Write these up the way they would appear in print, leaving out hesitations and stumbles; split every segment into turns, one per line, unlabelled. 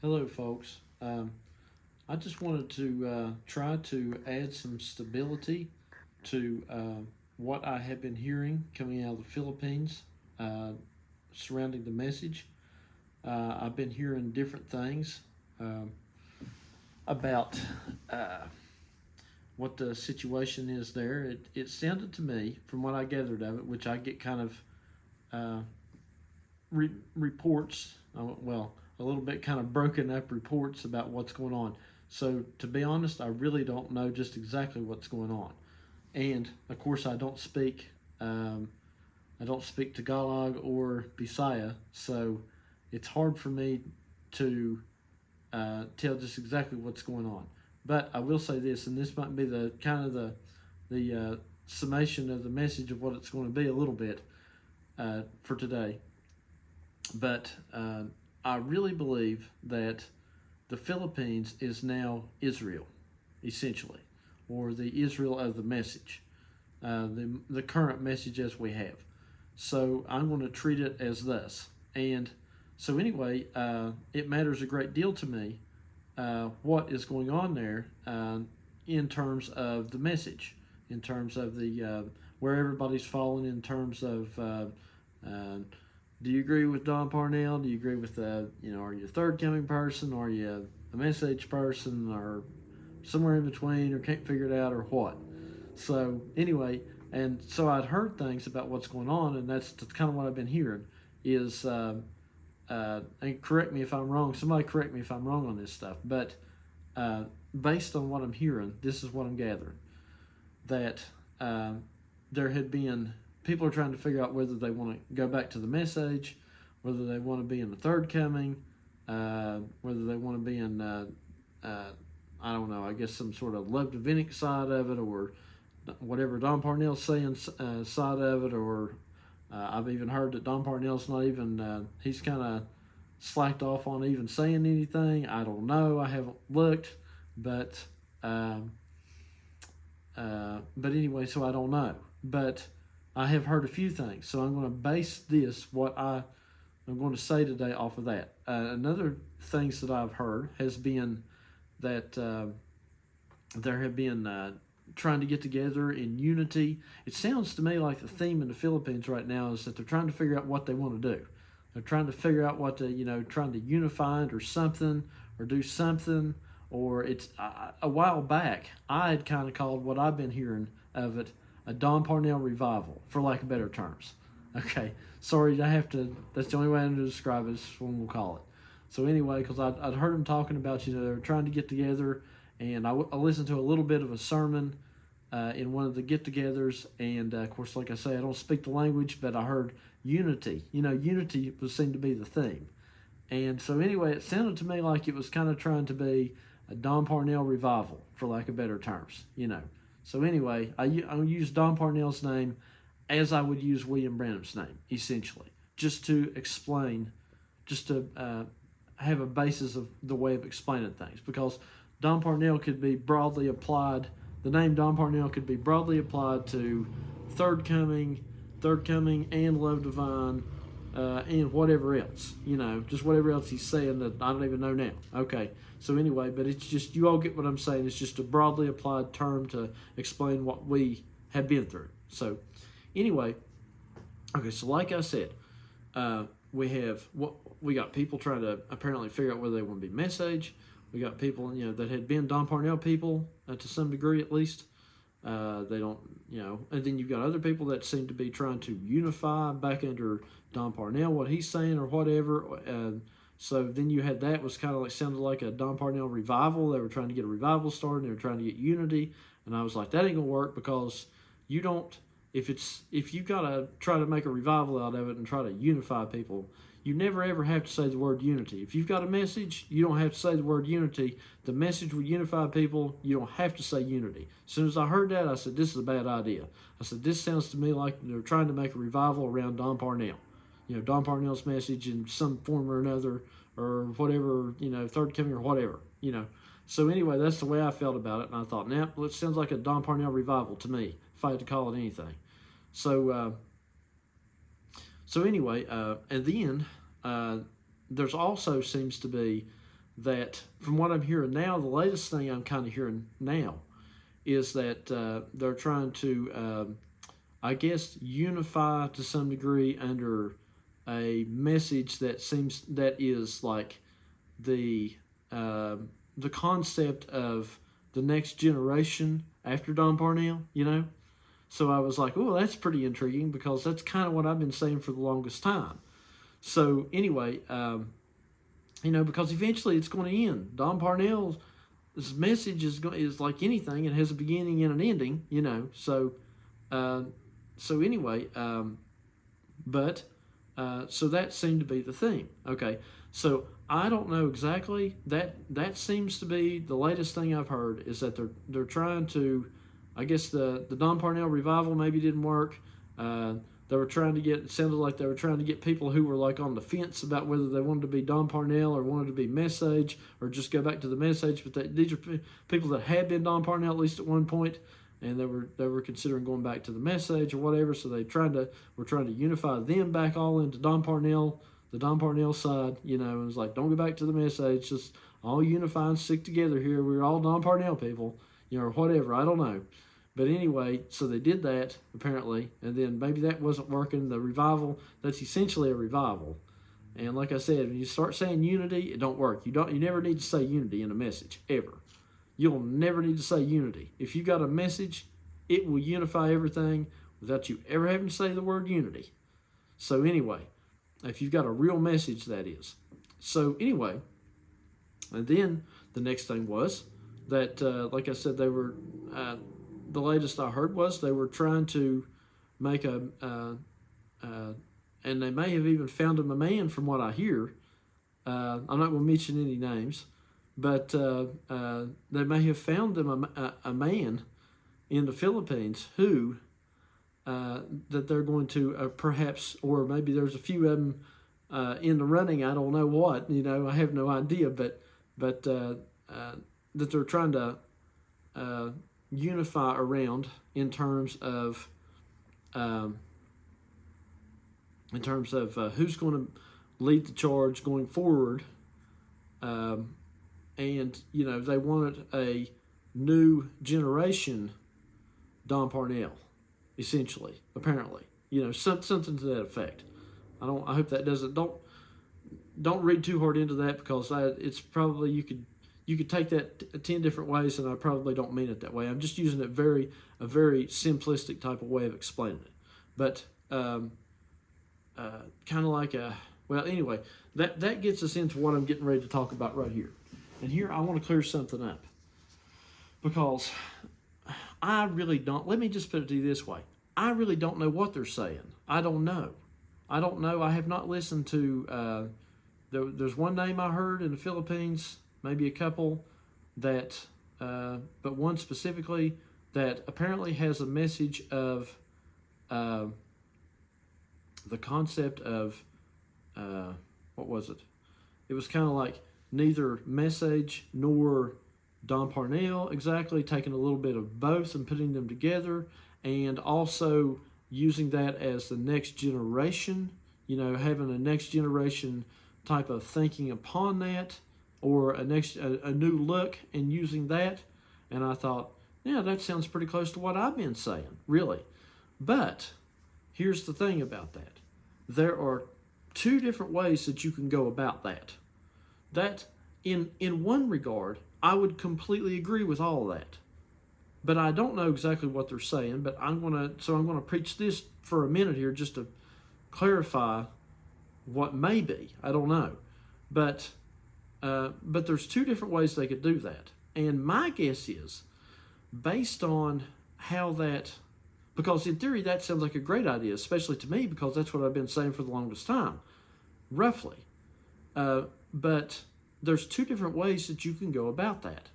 Hello, folks. I just wanted to try to add some stability to what I have been hearing coming out of the Philippines uh, surrounding the message. I've been hearing different things um, about uh, what the situation is there. It sounded to me, from what I gathered of it, which I get kind of uh, reports, a little bit kind of broken up reports about what's going on. So, to be honest, I really don't know just exactly what's going on. And of course, um, I don't speak Tagalog or Bisaya, so it's hard for me to tell just exactly what's going on. But I will say this, and this might be the kind of the summation of the message of what it's going to be a little bit for today. But I really believe that the Philippines is now Israel, essentially, or the Israel of the message, the current message as we have. So I'm going to treat it as thus. And so, anyway, it matters a great deal to me what is going on there in terms of the message, in terms of the where everybody's fallen, in terms of uh, do you agree with Don Parnell? Do you agree with are you a third coming person? Are you a message person, or somewhere in between, or can't figure it out, or what? So anyway, and so I'd heard things about what's going on, and that's kind of what I've been hearing. Is and correct me if I'm wrong. Somebody correct me if I'm wrong on this stuff. But based on what I'm hearing, this is what I'm gathering, that there had been people are trying to figure out whether they want to go back to the message, whether they want to be in the third coming, whether they want to be in, I don't know, I guess some sort of love Davidic side of it, or whatever Don Parnell's saying side of it, or I've even heard that Don Parnell's not even, he's kind of slacked off on even saying anything. I don't know. I haven't looked, but anyway, so I don't know. But I have heard a few things, so I'm going to base what I'm going to say today off of that. Another things that I've heard has been that there have been trying to get together in unity. It sounds to me like the theme in the Philippines right now is that they're trying to figure out what they want to do. They're trying to figure out what to, trying to unify it or something, or do something. Or it's a while back, I had kind of called what I've been hearing of it a Don Parnell revival, for lack of better terms. Okay, sorry, that's the only way I'm going to describe it, is what we'll call it. So anyway, because I'd heard him talking about, they were trying to get together, and I listened to a little bit of a sermon in one of the get-togethers, and of course, like I say, I don't speak the language, but I heard unity. Unity seemed to be the theme. And so anyway, it sounded to me like it was kind of trying to be a Don Parnell revival, for lack of better terms, So anyway, I use Don Parnell's name as I would use William Branham's name, essentially, just to explain, just to have a basis of the way of explaining things. Because Don Parnell could be broadly applied, the name Don Parnell could be broadly applied to third coming, and love divine, and whatever else, just whatever else he's saying that I don't even know now. Okay, so anyway, but it's just, you all get what I'm saying. It's just a broadly applied term to explain what we have been through. So anyway, okay, so like I said, we got people trying to apparently figure out whether they want to be message. We got people, that had been Don Parnell people to some degree at least. They don't, and then you've got other people that seem to be trying to unify back under Don Parnell, what he's saying or whatever. So then you had that was kind of like, sounded like a Don Parnell revival. They were trying to get a revival started. They were trying to get unity. And I was like, that ain't going to work, because you don't, if you got to try to make a revival out of it and try to unify people, you never ever have to say the word unity. If you've got a message, you don't have to say the word unity. The message will unify people. You don't have to say unity. As soon as I heard that, I said, this is a bad idea. I said, this sounds to me like they're trying to make a revival around Don Parnell. Don Parnell's message in some form or another, or whatever, third coming or whatever, So anyway, that's the way I felt about it. And I thought, well, it sounds like a Don Parnell revival to me, if I had to call it anything. So anyway, and then there's also seems to be that from what I'm hearing now, the latest thing I'm kind of hearing now is that they're trying to, I guess, unify to some degree under a message that is like the uh, the concept of the next generation after Don Parnell, you know. So I was like, oh, that's pretty intriguing because that's kind of what I've been saying for the longest time. So anyway, because eventually it's going to end. Don Parnell's message is like anything; it has a beginning and an ending, you know. Uh, so anyway, but so that seemed to be the theme. Okay, so I don't know exactly. That seems to be the latest thing I've heard is that they're trying to. I guess the Don Parnell revival maybe didn't work. They were trying to get. It sounded like they were trying to get people who were like on the fence about whether they wanted to be Don Parnell or wanted to be Message or just go back to the Message. But these are people that had been Don Parnell at least at one point, and they were considering going back to the Message or whatever. So were trying to unify them back all into Don Parnell, the Don Parnell side. You know, and it was like, don't go back to the Message. Just all unify and stick together here. We're all Don Parnell people, you know, or whatever. I don't know. But anyway, so they did that apparently, and then maybe that wasn't working. The revival, that's essentially a revival. And like I said, when you start saying unity, it don't work. You never need to say unity in a message, ever. You'll never need to say unity. If you got a message, it will unify everything without you ever having to say the word unity. So anyway, if you've got a real message, that is. So anyway, and then the next thing was that, like I said, they were... the latest I heard was they were trying to make and they may have even found him a man from what I hear. I'm not going to mention any names, but they may have found them a man in the Philippines who that they're going to perhaps, or maybe there's a few of them in the running. I don't know what, you know, I have no idea, but that they're trying to unify around in terms of who's going to lead the charge going forward, and you know they wanted a new generation Don Parnell, essentially, apparently, you know, something to that effect. I hope that doesn't don't read too hard into that because it's probably you could take that 10 different ways, and I probably don't mean it that way. I'm just using a very simplistic type of way of explaining it. But kind of like well, anyway, that gets us into what I'm getting ready to talk about right here. And here I want to clear something up because I really don't. Let me just put it to you this way: I really don't know what they're saying. I don't know. I have not listened to. There's one name I heard in the Philippines. Maybe a couple that, but one specifically that apparently has a message of the concept of, what was it? It was kind of like neither Message nor Don Parnell exactly, taking a little bit of both and putting them together, and also using that as the next generation, you know, having a next generation type of thinking upon that, or a new look and using that. And I thought, yeah, that sounds pretty close to what I've been saying, really. But here's the thing about that. There are two different ways that you can go about that. That, in one regard, I would completely agree with all of that. But I don't know exactly what they're saying, but I'm going to preach this for a minute here just to clarify what may be. I don't know. But there's two different ways they could do that. And my guess is, based on how that, because in theory that sounds like a great idea, especially to me, because that's what I've been saying for the longest time, roughly. But there's two different ways that you can go about that.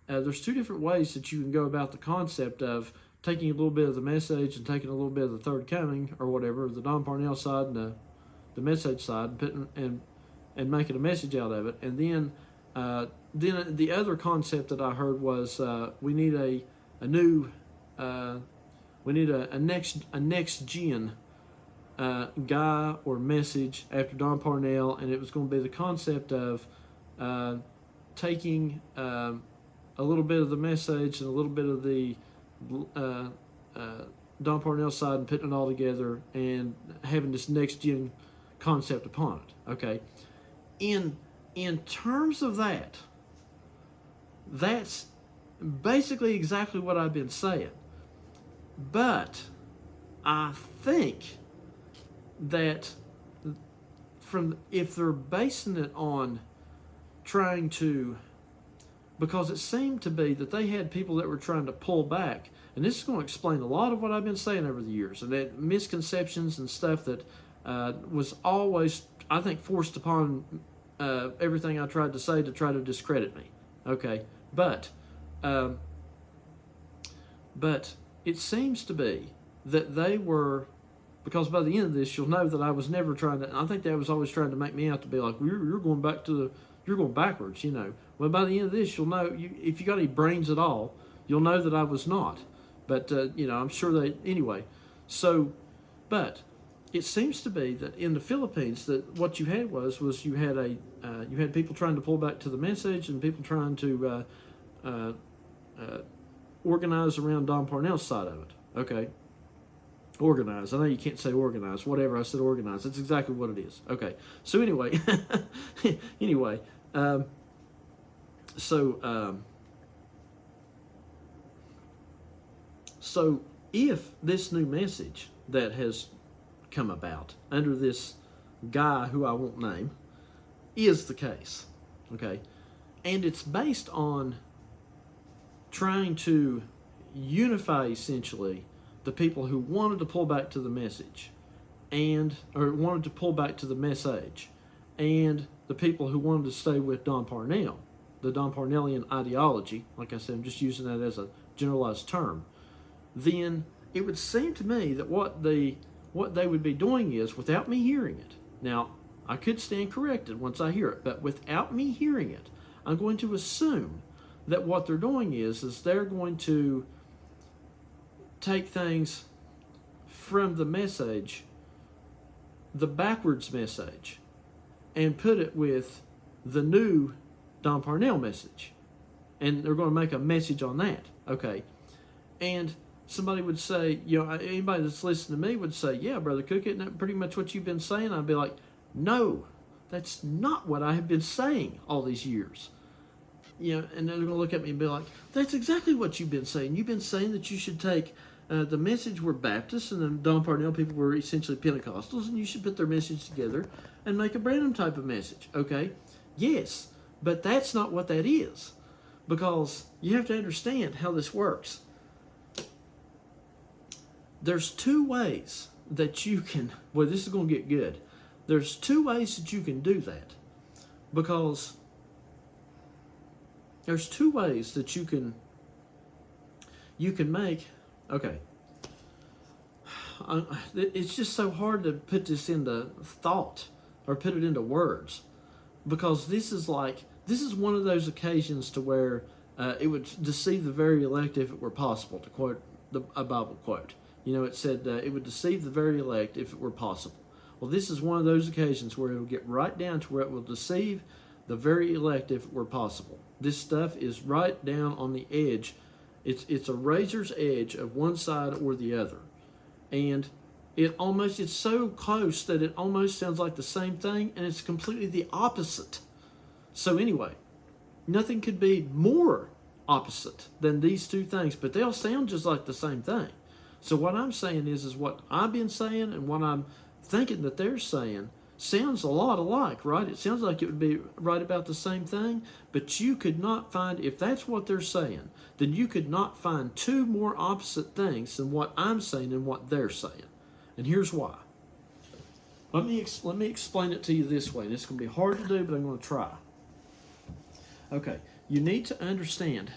There's two different ways that you can go about the concept of taking a little bit of the Message and taking a little bit of the Third Coming, or whatever, the Don Parnell side and the Message side, and making a message out of it. And then the other concept that I heard was we need a next gen guy or message after Don Parnell, and it was going to be the concept of uh, taking a little bit of the message and a little bit of the uh, uh, Don Parnell side and putting it all together and having this next gen concept upon it. Okay, in terms of that, that's basically exactly what I've been saying. But I think that if they're basing it on trying to, because it seemed to be that they had people that were trying to pull back, and this is going to explain a lot of what I've been saying over the years, and that misconceptions and stuff that was always, I think, forced upon everything I tried to say to try to discredit me. Okay, but it seems to be that they were, because by the end of this, you'll know that I was never trying to, I think they was always trying to make me out to be like, you're going back to the, you're going backwards, you know. Well, by the end of this, you'll know, if you got any brains at all, you'll know that I was not. But, you know, I'm sure they, anyway. So, but it seems to be that in the Philippines, that what you had was you had people trying to pull back to the message and people trying to organize around Don Parnell's side of it. Okay. Organize. I know you can't say organize. Whatever. I said organize. That's exactly what it is. Okay. So anyway, anyway, so if this new message that has come about under this guy who I won't name is the case, okay, and it's based on trying to unify essentially the people who wanted to pull back to the message or wanted to pull back to the message, and the people who wanted to stay with Don Parnell, the Don Parnellian ideology, like I said, I'm just using that as a generalized term, then it would seem to me that what they would be doing is, without me hearing it, now I could stand corrected once I hear it, but without me hearing it, I'm going to assume that what they're doing is they're going to take things from the message, the backwards message, and put it with the new Don Parnell message. And they're going to make a message on that. Okay. And somebody would say, you know, anybody that's listening to me would say, yeah, Brother Cook, isn't that pretty much what you've been saying? I'd be like, no, that's not what I have been saying all these years. You know, and they're going to look at me and be like, that's exactly what you've been saying. You've been saying that you should take the message were Baptists and then Don Parnell people were essentially Pentecostals, and you should put their message together and make a Branham type of message. Okay, yes, but that's not what that is, because you have to understand how this works. There's two ways that you can, well, this is going to get good. There's two ways that you can do that, because there's two ways that you can make, okay, it's just so hard to put this into thought or put it into words, because this is one of those occasions to where it would deceive the very elect if it were possible, to quote a Bible quote. You know, it said it would deceive the very elect if it were possible. Well, this is one of those occasions where it will get right down to where it will deceive the very elect if it were possible. This stuff is right down on the edge. It's a razor's edge of one side or the other. And it's so close that it almost sounds like the same thing, and it's completely the opposite. So anyway, nothing could be more opposite than these two things, but they'll sound just like the same thing. So what I'm saying is what I've been saying and what I'm thinking that they're saying sounds a lot alike, right? It sounds like it would be right about the same thing, but you could not find, if that's what they're saying, then you could not find two more opposite things than what I'm saying and what they're saying. And here's why. Let me explain it to you this way. And it's going to be hard to do, but I'm going to try. Okay, you need to understand,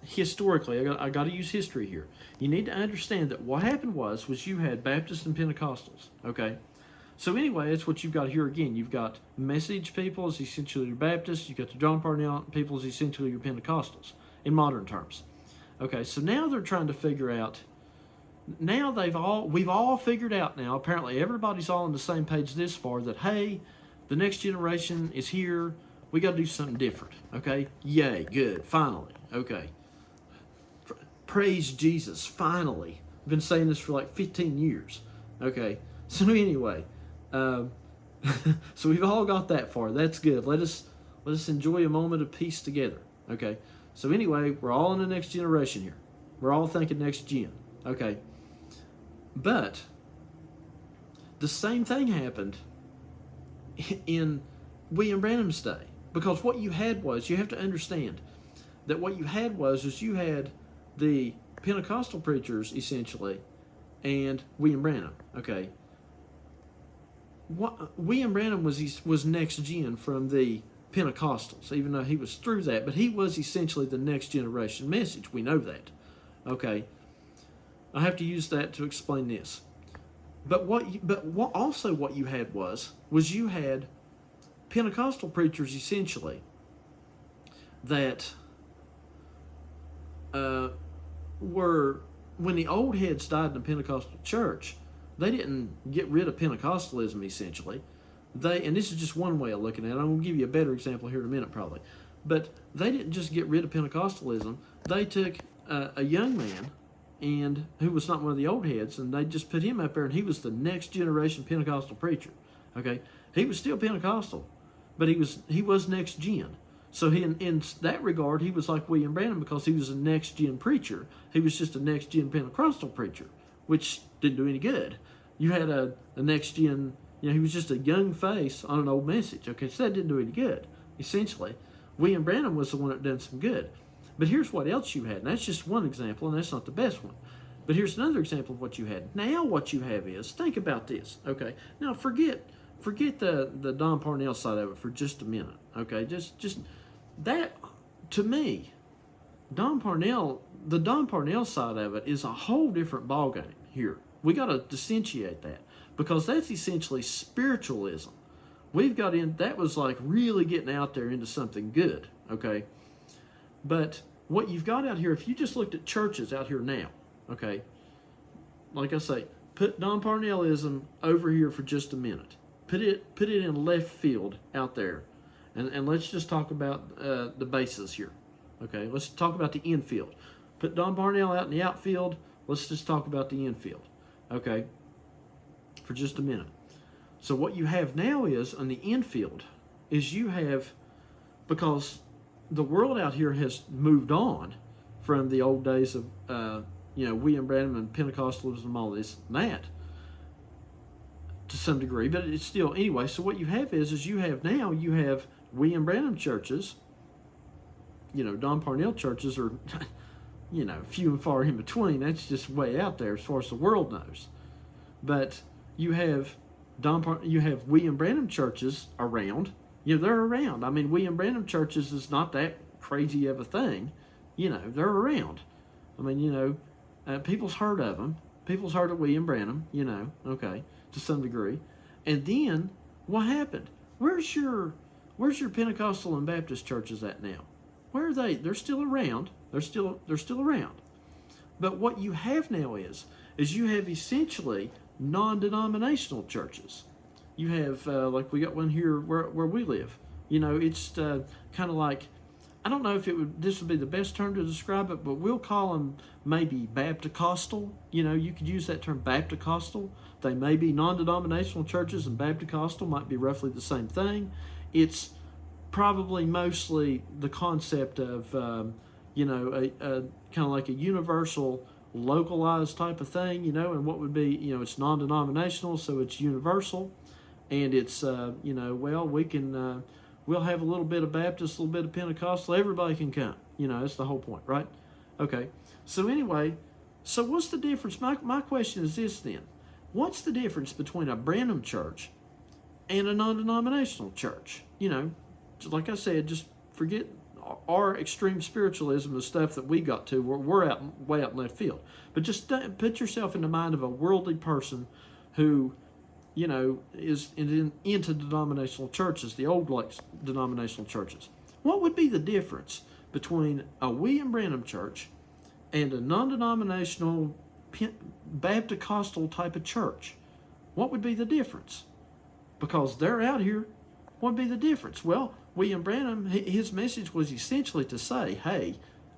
historically, I got to use history here. You need to understand that what happened was you had Baptists and Pentecostals, okay? So anyway, that's what you've got here again. You've got message people as essentially your Baptists. You've got the John Parnell people as essentially your Pentecostals in modern terms. Okay, so now they're trying to figure out, now we've all figured out now, apparently everybody's all on the same page this far, that hey, the next generation is here. We got to do something different. Okay? Yay, good. Finally. Okay. Praise Jesus. Finally. I've been saying this for like 15 years. Okay? So anyway, um, so we've all got that far. That's good. Let us enjoy a moment of peace together. Okay? So anyway, we're all in the next generation here. We're all thinking next gen. Okay? But the same thing happened in William Branham's day. Because what you had was, you have to understand that what you had was you had the Pentecostal preachers, essentially, and William Branham. Okay? William Branham was next gen from the Pentecostals, even though he was through that, but he was essentially the next generation message. We know that. Okay? I have to use that to explain this. But what you had was you had Pentecostal preachers essentially that were, when the old heads died in the Pentecostal church, they didn't get rid of Pentecostalism essentially. And this is just one way of looking at it. I'm going to give you a better example here in a minute probably. But they didn't just get rid of Pentecostalism. They took a young man and who was not one of the old heads, and they just put him up there, and he was the next generation Pentecostal preacher. Okay, he was still Pentecostal, but he was next gen. So in that regard, he was like William Branham because he was a next gen preacher. He was just a next gen Pentecostal preacher, which didn't do any good. You had a next gen, he was just a young face on an old message. Okay, so that didn't do any good. Essentially, William Branham was the one that done some good. But here's what else you had, and that's just one example, and that's not the best one. But here's another example of what you had. Now what you have is, think about this, okay? Now forget the Don Parnell side of it for just a minute, okay? Just that, to me, the Don Parnell side of it is a whole different ballgame here. We got to dissociate that because that's essentially spiritualism. That was like really getting out there into something good, okay? But what you've got out here, if you just looked at churches out here now, okay, like I say, put Don Parnellism over here for just a minute. Put it in left field out there, and let's just talk about the bases here. Okay, let's talk about the infield. Put Don Parnell out in the outfield. Let's just talk about the infield. Okay, for just a minute. So what you have now is on the infield is you have, because the world out here has moved on from the old days of William Branham and Pentecostalism and all this and that to some degree, but it's still anyway. So what you have is you have William Branham churches. Don Parnell churches are few and far in between. That's just way out there as far as the world knows. But you have William Branham churches around. They're around. I mean, William Branham churches is not that crazy of a thing. They're around. I mean, people's heard of them. People's heard of William Branham, okay, to some degree. And then, what happened? Where's your Pentecostal and Baptist churches at now? Where are they? They're still around. They're still around. But what you have now is you have essentially non-denominational churches. You have, like we got one here where we live. It's kind of like, I don't know if this would be the best term to describe it, but we'll call them maybe Baptist-costal. You could use that term Baptist-costal. They may be non-denominational churches, and Baptist-costal might be roughly the same thing. It's probably mostly the concept of, a kind of like a universal, localized type of thing, and what would be, it's non-denominational, so it's universal. And it's, we'll have a little bit of Baptist, a little bit of Pentecostal. Everybody can come. That's the whole point, right? Okay. So anyway, what's the difference? My question is this then. What's the difference between a Branham church and a non-denominational church? Like I said, just forget our extreme spiritualism, the stuff that we got to. We're way out in left field. But just put yourself in the mind of a worldly person who is into denominational churches, the old denominational churches. What would be the difference between a William Branham church and a non-denominational Baptist-costal type of church? What would be the difference? Because they're out here. What would be the difference? Well, William Branham, his message was essentially to say, hey,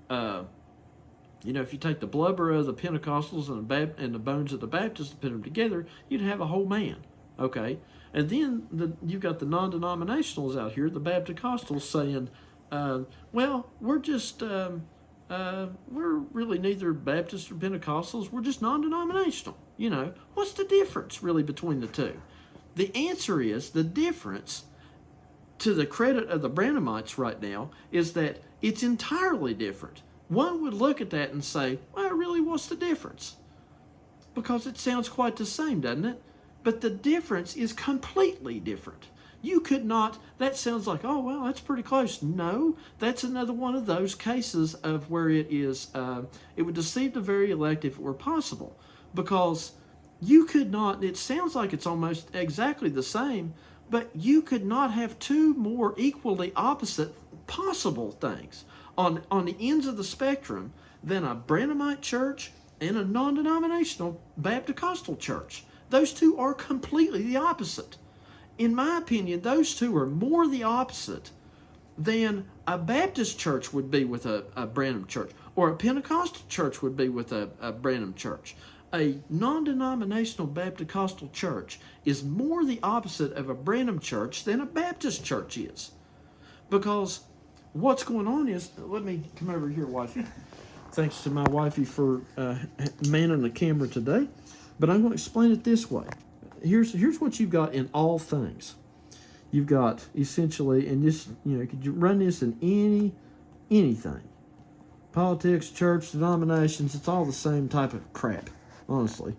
if you take the blubber of the Pentecostals and the bones of the Baptists and put them together, you'd have a whole man. Okay? And then you've got the non-denominationals out here, the Baptist-costals, saying, we're just, we're really neither Baptists or Pentecostals. We're just non-denominational. What's the difference really between the two? The answer is the difference, to the credit of the Branhamites right now, is that it's entirely different. One would look at that and say, well, really, what's the difference? Because it sounds quite the same, doesn't it? But the difference is completely different. You could not, that sounds like, oh, well, that's pretty close. No, that's another one of those cases of where it would deceive the very elect if it were possible. Because you could not, it sounds like it's almost exactly the same, but you could not have two more equally opposite possible things on the ends of the spectrum than a Branhamite church and a non-denominational Baptist-costal church. Those two are completely the opposite. In my opinion, those two are more the opposite than a Baptist church would be with a Branham church, or a Pentecostal church would be with a Branham church. A non-denominational Baptist-costal church is more the opposite of a Branham church than a Baptist church is. Because what's going on is, let me come over here, wifey. Thanks to my wifey for manning the camera today. But I'm going to explain it this way. Here's what you've got in all things. You've got essentially, and this, could you run this in anything? Politics, church, denominations, it's all the same type of crap, honestly.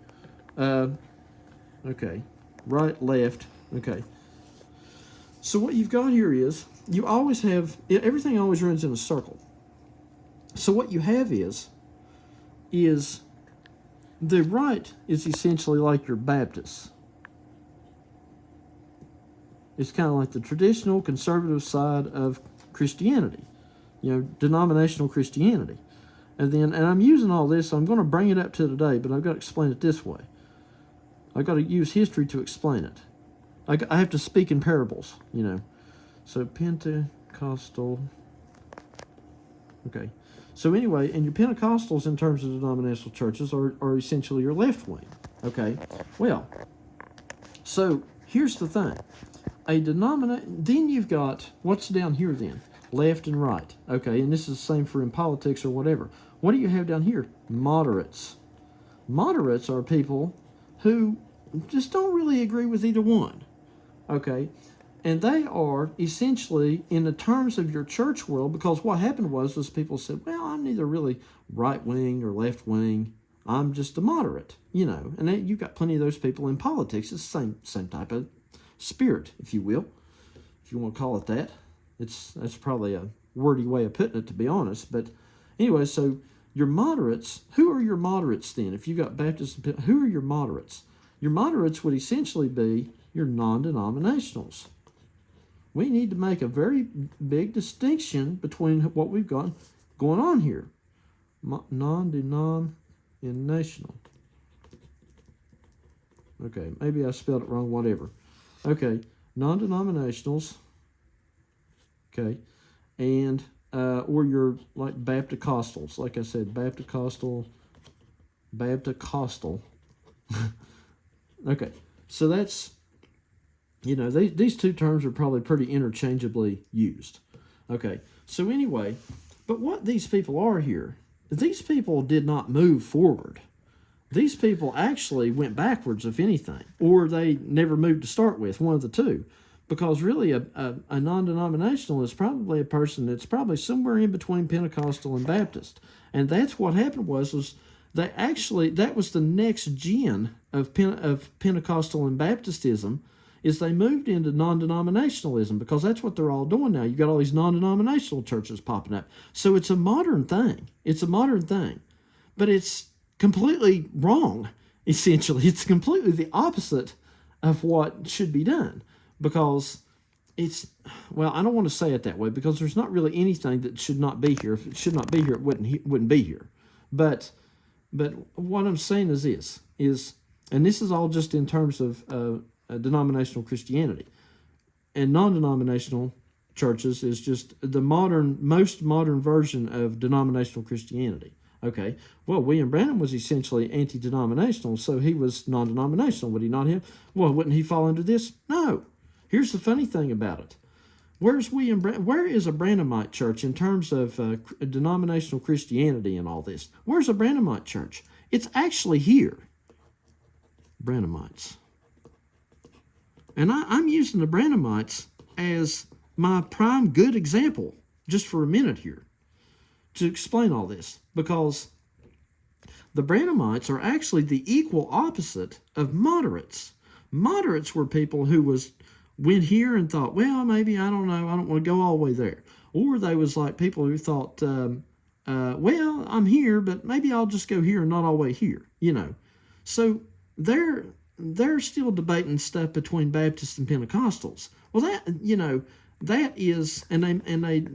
Okay. Right, left. Okay. So what you've got here is, you always have, everything always runs in a circle. So what you have is the right is essentially like your Baptists. It's kind of like the traditional conservative side of Christianity, denominational Christianity. And I'm using all this, so I'm going to bring it up to today, but I've got to explain it this way. I've got to use history to explain it. I have to speak in parables, So Pentecostal. Okay. So anyway, and your Pentecostals in terms of denominational churches are essentially your left wing. Okay. Well, so here's the thing. Then you've got, what's down here then? Left and right. Okay, and this is the same for in politics or whatever. What do you have down here? Moderates. Moderates are people who just don't really agree with either one. Okay. And they are essentially in the terms of your church world, because what happened was people said, well, I'm neither really right wing or left wing. I'm just a moderate, And then you've got plenty of those people in politics. It's the same type of spirit, if you will, if you want to call it that. That's probably a wordy way of putting it, to be honest. But anyway, so your moderates, who are your moderates then? If you got Baptists, who are your moderates? Your moderates would essentially be your non-denominationals. We need to make a very big distinction between what we've got going on here. Non-denominational. Okay, maybe I spelled it wrong, whatever. Okay, non-denominationals. Okay, and or your like Baptist-costals. Like I said, Baptist-costal. Okay, so that's, these two terms are probably pretty interchangeably used. Okay, so anyway, but what these people are here, these people did not move forward. These people actually went backwards, if anything, or they never moved to start with, one of the two. Because really a non-denominational is probably a person that's probably somewhere in between Pentecostal and Baptist. And that's what happened was that was the next gen of Pentecostal and Baptistism, is they moved into non-denominationalism, because that's what they're all doing now. You've got all these non-denominational churches popping up. So it's a modern thing. But it's completely wrong, essentially. It's completely the opposite of what should be done, because I don't want to say it that way, because there's not really anything that should not be here. If it should not be here, it wouldn't be here. But what I'm saying is this, and this is all just in terms of denominational Christianity and non-denominational churches is just the most modern version of denominational Christianity. Okay, well, William Branham was essentially anti-denominational, so he was non-denominational. Would he not have? Well, wouldn't he fall into this? No. Here's the funny thing about it. Where is a Branhamite church in terms of denominational Christianity and all this? Where's a Branhamite church? It's actually here. Branhamites. And I'm using the Branhamites as my prime good example just for a minute here to explain all this, because the Branhamites are actually the equal opposite of moderates. Moderates were people who went here and thought, well, maybe, I don't know, I don't want to go all the way there. Or they was like people who thought, well, I'm here, but maybe I'll just go here and not all the way here, So they're still debating stuff between Baptists and Pentecostals. Well, that is, and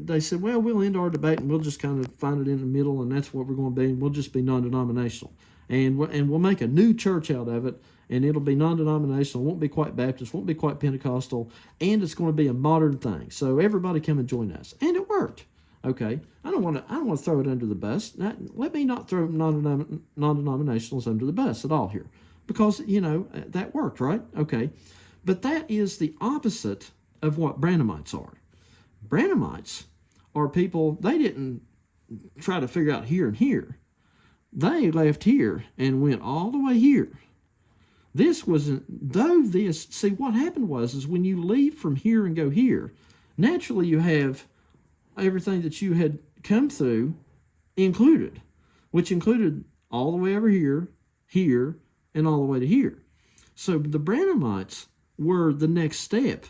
they said, well, we'll end our debate and we'll just kind of find it in the middle, and that's what we're going to be, and we'll just be non-denominational. And we'll make a new church out of it, and it'll be non-denominational, won't be quite Baptist, won't be quite Pentecostal, and it's going to be a modern thing. So everybody come and join us. And it worked. Okay, I don't want to throw it under the bus. Let me not throw non-denominationals under the bus at all here, because, that worked, right? Okay, but that is the opposite of what Branhamites are. Branhamites are people, they didn't try to figure out here and here. They left here and went all the way here. This wasn't, see, what happened is when you leave from here and go here, naturally you have everything that you had come through included, which included all the way over here, here, and all the way to here. So the Branhamites were the next step,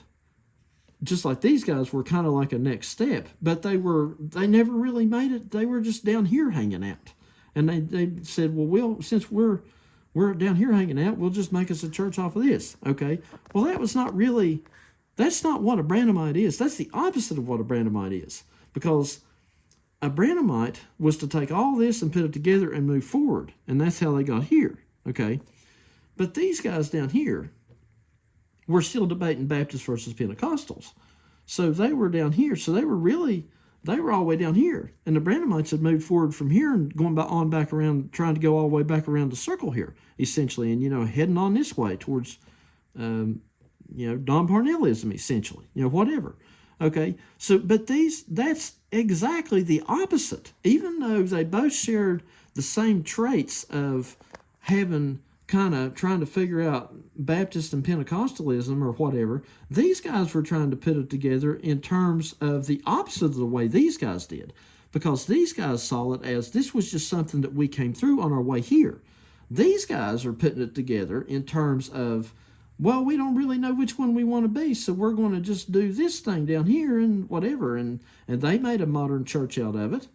just like these guys were kind of like a next step, but they never really made it. They were just down here hanging out. And they said, well, since we're down here hanging out, we'll just make us a church off of this. Okay. Well, that's not what a Branhamite is. That's the opposite of what a Branhamite is. Because a Branhamite was to take all this and put it together and move forward. And that's how they got here. Okay. But these guys down here were still debating Baptists versus Pentecostals. So they were down here. So they were all the way down here. And the Branhamites had moved forward from here and going on back around, trying to go all the way back around the circle here, essentially. And, heading on this way towards, Don Parnellism, essentially, whatever. Okay. So, but that's exactly the opposite. Even though they both shared the same traits of having kind of trying to figure out Baptist and Pentecostalism or whatever, these guys were trying to put it together in terms of the opposite of the way these guys did, because these guys saw it as this was just something that we came through on our way here. These guys are putting it together in terms of, well, we don't really know which one we want to be, so we're going to just do this thing down here and whatever, and they made a modern church out of it.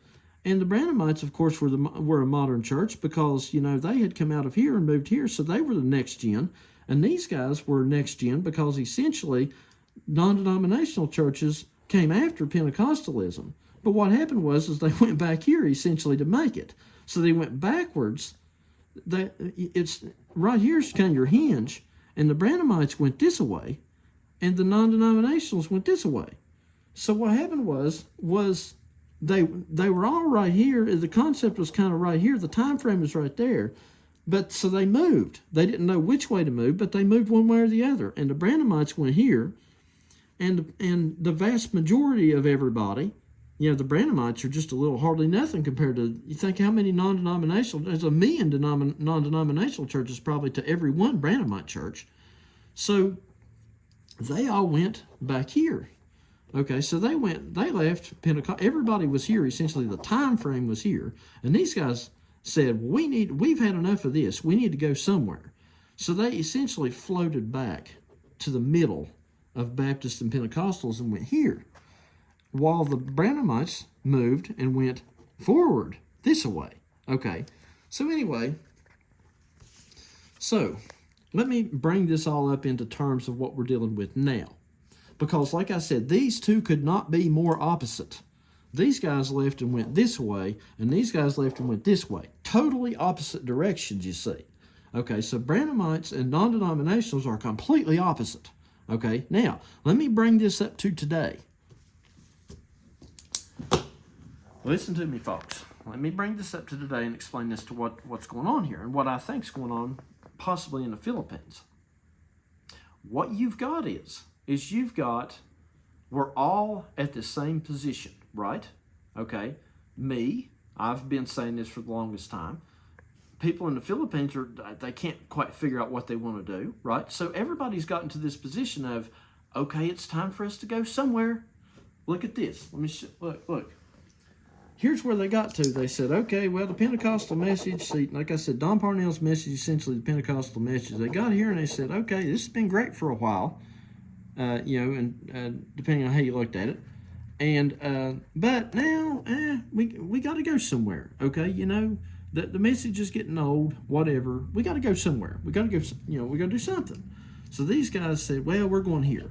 And the Branhamites, of course, were a modern church because, they had come out of here and moved here, so they were the next gen. And these guys were next gen because essentially non-denominational churches came after Pentecostalism. But what happened was they went back here essentially to make it. So they went backwards. It's right here's kind of your hinge, and the Branhamites went this way, and the non-denominationals went this way. So what happened was they were all right here. The concept was kind of right here. The time frame was right there. But so they moved. They didn't know which way to move, but they moved one way or the other. And the Branhamites went here, and the vast majority of everybody, the Branhamites are just a little hardly nothing compared to, you think how many non-denominational, there's 1 million non-denominational churches probably to every one Branhamite church. So they all went back here. Okay, so they left Pentecost. Everybody was here. Essentially, the time frame was here. And these guys said, we've had enough of this. We need to go somewhere. So they essentially floated back to the middle of Baptists and Pentecostals and went here, while the Branhamites moved and went forward this way. Okay, so anyway, let me bring this all up into terms of what we're dealing with now. Because, like I said, these two could not be more opposite. These guys left and went this way, and these guys left and went this way. Totally opposite directions, you see. Okay, so Branhamites and non-denominationals are completely opposite. Okay, now, let me bring this up to today. Listen to me, folks. Let me bring this up to today and explain this to what's going on here and what I think's going on possibly in the Philippines. What you've got is you've got, we're all at the same position, right? Okay. Me, I've been saying this for the longest time. People in the Philippines they can't quite figure out what they want to do, right? So everybody's gotten to this position of, okay, it's time for us to go somewhere. Look at this. Let me look. Here's where they got to. They said, okay, well, the Pentecostal message, see, like I said, Don Parnell's message is essentially the Pentecostal message. They got here and they said, okay, this has been great for a while, and depending on how you looked at it. And but now we got to go somewhere, okay? The message is getting old, whatever. We got to go somewhere. We got to go, we got to do something. So these guys said, well, we're going here.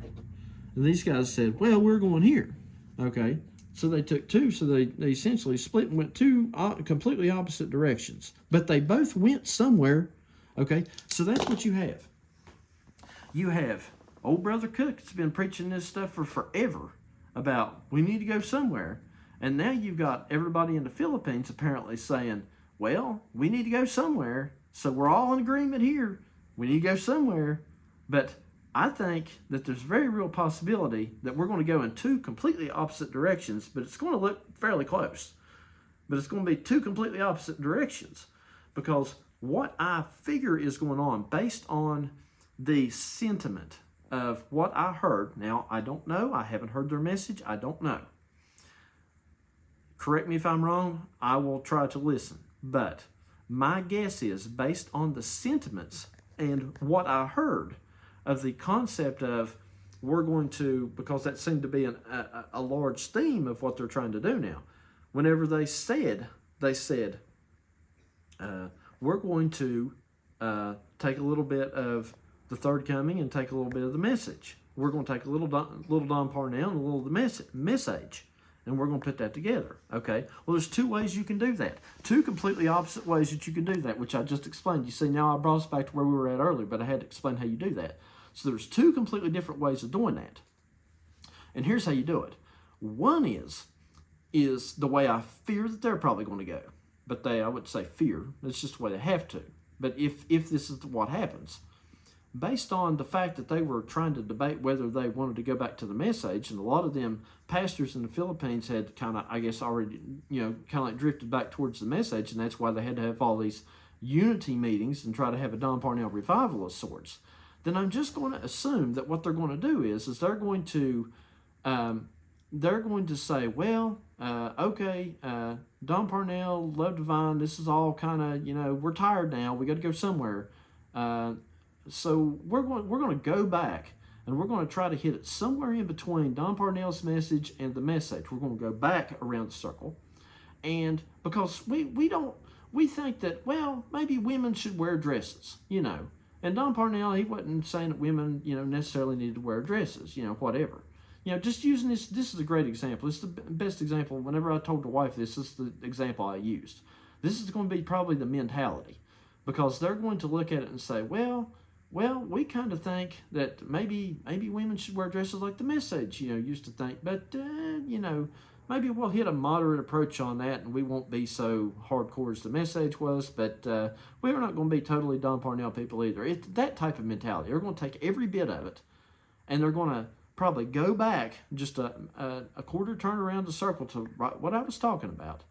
And these guys said, well, we're going here, okay? So they took two, so they essentially split and went two completely opposite directions. But they both went somewhere, okay? So that's what you have. You have old Brother Cook that's been preaching this stuff for forever about we need to go somewhere. And now you've got everybody in the Philippines apparently saying, well, we need to go somewhere, so we're all in agreement here. We need to go somewhere. But I think that there's a very real possibility that we're going to go in two completely opposite directions, but it's going to look fairly close. But it's going to be two completely opposite directions, because what I figure is going on based on the sentiment of what I heard. Now, I don't know. I haven't heard their message. I don't know. Correct me if I'm wrong. I will try to listen. But my guess is, based on the sentiments and what I heard of the concept of we're going to, because that seemed to be a large theme of what they're trying to do now. Whenever they said, we're going to take a little bit of the third coming and take a little bit of the message. We're going to take a little Don Parnell and a little of the message, and we're going to put that together. Okay. Well, there's two ways you can do that. Two completely opposite ways that you can do that, which I just explained. You see, now I brought us back to where we were at earlier, but I had to explain how you do that. So there's two completely different ways of doing that. And here's how you do it. One is the way I fear that they're probably going to go. But I wouldn't say fear. It's just the way they have to. But if this is what happens, based on the fact that they were trying to debate whether they wanted to go back to the message, and a lot of them pastors in the Philippines had kind of, I guess, already, kind of like drifted back towards the message, and that's why they had to have all these unity meetings and try to have a Don Parnell revival of sorts. Then I'm just going to assume that what they're going to do is they're going to say, well, okay, Don Parnell, Love Divine, this is all kind of, we're tired now. We got to go somewhere. So we're going to go back and we're going to try to hit it somewhere in between Don Parnell's message and the message. We're going to go back around the circle, and because we think that, well, maybe women should wear dresses, And Don Parnell, he wasn't saying that women, necessarily needed to wear dresses, whatever. Just using this is a great example. It's the best example. Whenever I told the wife this is the example I used. This is going to be probably the mentality, because they're going to look at it and say, well, we kind of think that maybe women should wear dresses like the message, used to think, but, maybe we'll hit a moderate approach on that, and we won't be so hardcore as the message was, but we're not going to be totally Don Parnell people either. It's that type of mentality. They're going to take every bit of it, and they're going to probably go back just a quarter turn around the circle to what I was talking about,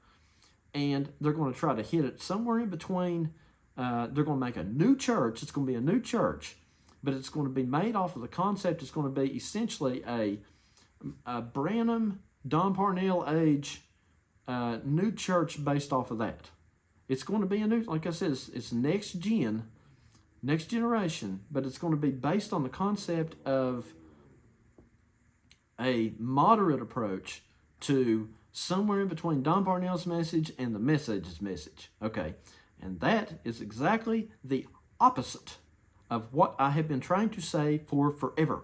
and they're going to try to hit it somewhere in between. They're going to make a new church. It's going to be a new church, but it's going to be made off of the concept. It's going to be essentially a Branham, Don Parnell age new church based off of that. It's going to be a new, like I said, it's next generation, but it's going to be based on the concept of a moderate approach to somewhere in between Don Parnell's message and the message's message. Okay, and that is exactly the opposite of what I have been trying to say for forever.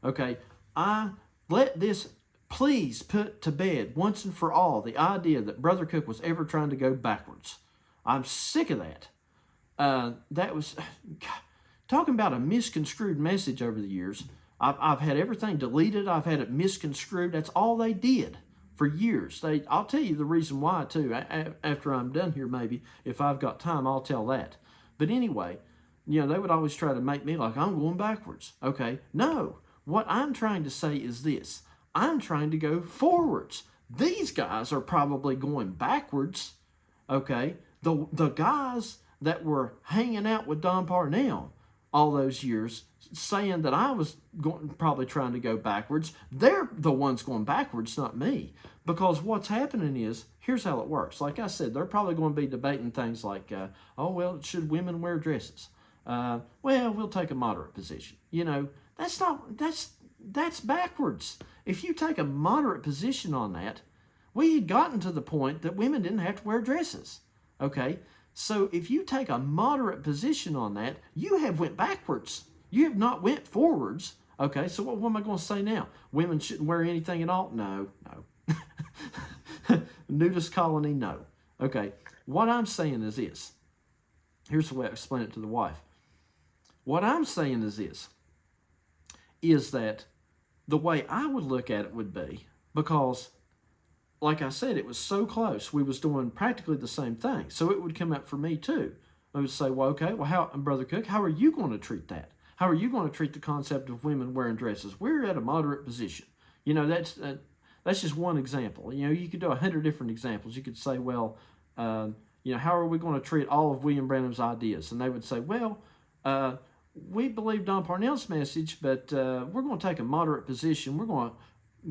Okay, I let this please put to bed once and for all the idea that Brother Cook was ever trying to go backwards. I'm sick of that. That was, talking about a misconstrued message over the years. I've had everything deleted. I've had it misconstrued. That's all they did. for years. I'll tell you the reason why too. After I'm done here, maybe if I've got time, I'll tell that. But anyway, they would always try to make me like I'm going backwards. Okay, no. What I'm trying to say is this: I'm trying to go forwards. These guys are probably going backwards. Okay, the guys that were hanging out with Don Parnell all those years, saying that I was probably trying to go backwards, they're the ones going backwards, not me. Because what's happening is, here's how it works. Like I said, they're probably going to be debating things like, oh, well, should women wear dresses? Well, we'll take a moderate position. That's backwards. If you take a moderate position on that, we had gotten to the point that women didn't have to wear dresses. Okay? So if you take a moderate position on that, you have went backwards. You have not went forwards. Okay, so what am I going to say now? Women shouldn't wear anything at all? No. Nudist colony? No. Okay, what I'm saying is this. Here's the way I explain it to the wife. What I'm saying is this, is that the way I would look at it would be, because like I said, it was so close. We was doing practically the same thing. So it would come up for me too. I would say, well, okay, how, Brother Cook, how are you going to treat that? How are you going to treat the concept of women wearing dresses? We're at a moderate position. That's just one example. You could do 100 different examples. You could say, well, how are we going to treat all of William Branham's ideas? And they would say, well, we believe Don Parnell's message, but we're going to take a moderate position. We're going to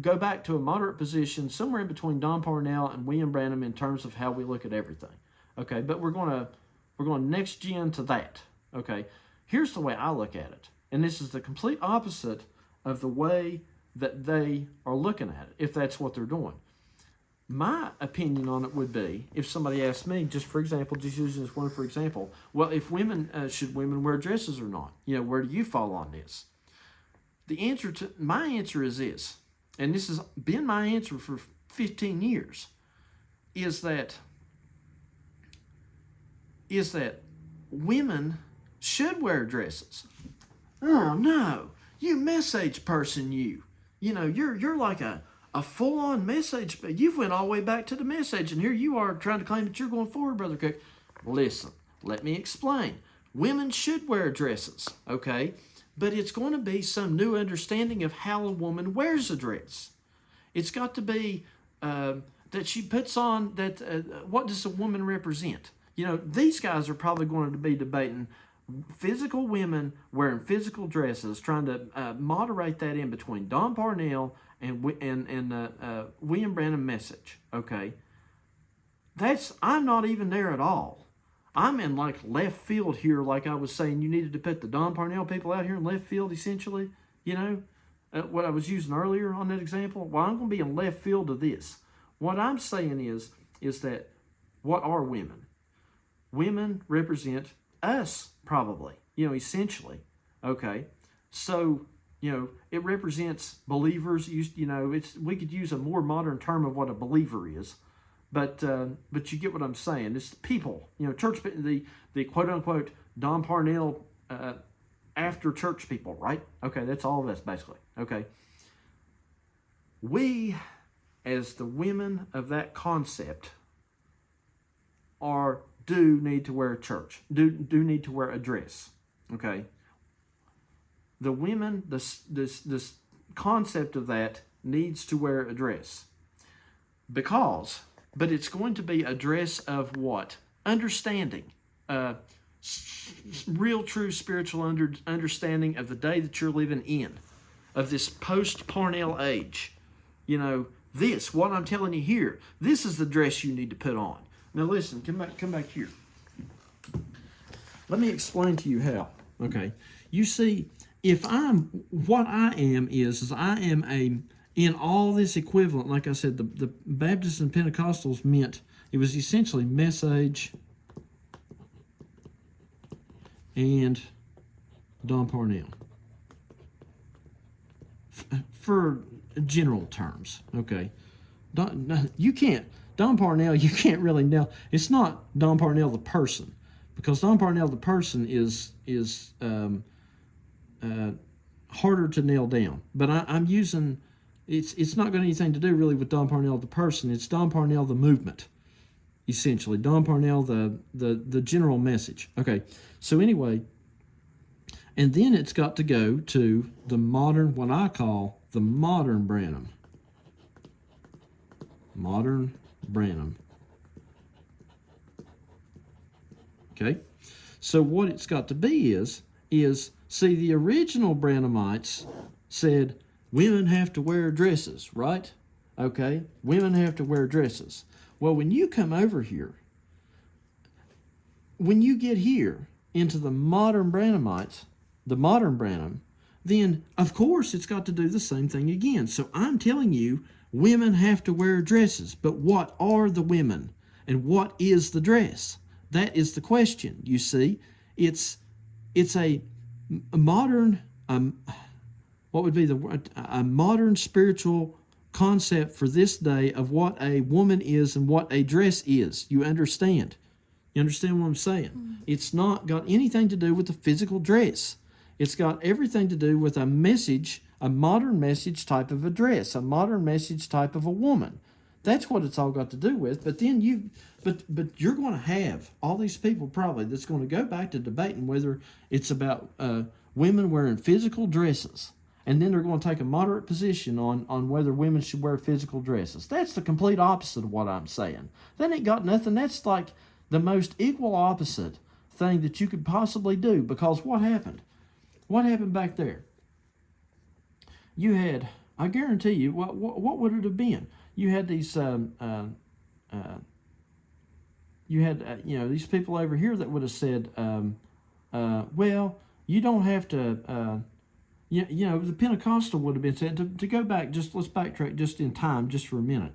go back to a moderate position somewhere in between Don Parnell and William Branham in terms of how we look at everything. Okay, but we're going next gen to that. Okay, here's the way I look at it, and this is the complete opposite of the way that they are looking at it, if that's what they're doing. My opinion on it would be, if somebody asked me, just for example, just using this one for example, well, if should women wear dresses or not? Where do you fall on this? My answer is this, and this has been my answer for 15 years, is that women should wear dresses. Oh no, you message person, you're like a full-on message, but you've went all the way back to the message, and here you are trying to claim that you're going forward, Brother Cook. Listen, let me explain. Women should wear dresses, okay? But it's going to be some new understanding of how a woman wears a dress. It's got to be that she puts on that, what does a woman represent? These guys are probably going to be debating physical women wearing physical dresses, trying to moderate that in between Don Parnell and William Branham message, okay? I'm not even there at all. I'm in like left field here, like I was saying you needed to put the Don Parnell people out here in left field, essentially, what I was using earlier on that example. Well, I'm going to be in left field of this. What I'm saying is that what are women? Women represent us, probably, essentially, okay? So, it represents believers. We could use a more modern term of what a believer is. But you get what I'm saying. It's the people, church, the quote unquote Don Parnell after church people, right? Okay, that's all of us basically. Okay, we, as the women of that concept, do need to wear a church. Do need to wear a dress. Okay. The women, this concept of that needs to wear a dress but it's going to be a dress of what? Understanding. Real, true spiritual understanding of the day that you're living in, of this post-Parnell age. What I'm telling you here, this is the dress you need to put on. Now listen, come back here. Let me explain to you how. Okay. You see, what I am is I am in all this equivalent, like I said, the Baptists and Pentecostals meant, it was essentially message and Don Parnell. For general terms, okay? Don Parnell, you can't really nail. It's not Don Parnell the person, because Don Parnell the person is harder to nail down. But I'm using it's not got anything to do really with Don Parnell the person. It's Don Parnell the movement, essentially. Don Parnell the general message. Okay, so anyway, and then it's got to go to the modern, what I call the modern Branham. Modern Branham. Okay, so what it's got to be is see, the original Branhamites said women have to wear dresses, right? Okay, women have to wear dresses. Well, when you come over here, when you get here into the modern Branhamites, the modern Branham, then of course it's got to do the same thing again. So I'm telling you, women have to wear dresses. But what are the women? And what is the dress? That is the question. You see, it's a modern, what would be the word? A modern spiritual concept for this day of what a woman is and what a dress is. You understand? You understand what I'm saying? Mm-hmm. It's not got anything to do with the physical dress. It's got everything to do with a message, a modern message type of a dress, a modern message type of a woman. That's what it's all got to do with. But then but you're going to have all these people probably that's going to go back to debating whether it's about women wearing physical dresses, and then they're going to take a moderate position on whether women should wear physical dresses. That's the complete opposite of what I'm saying. That ain't got nothing. That's like the most equal opposite thing that you could possibly do, because what happened? What happened back there? You had, I guarantee you, what would it have been? You had these, these people over here that would have said, well, you don't have to, the Pentecostal would have been said, to go back, let's backtrack just in time, just for a minute.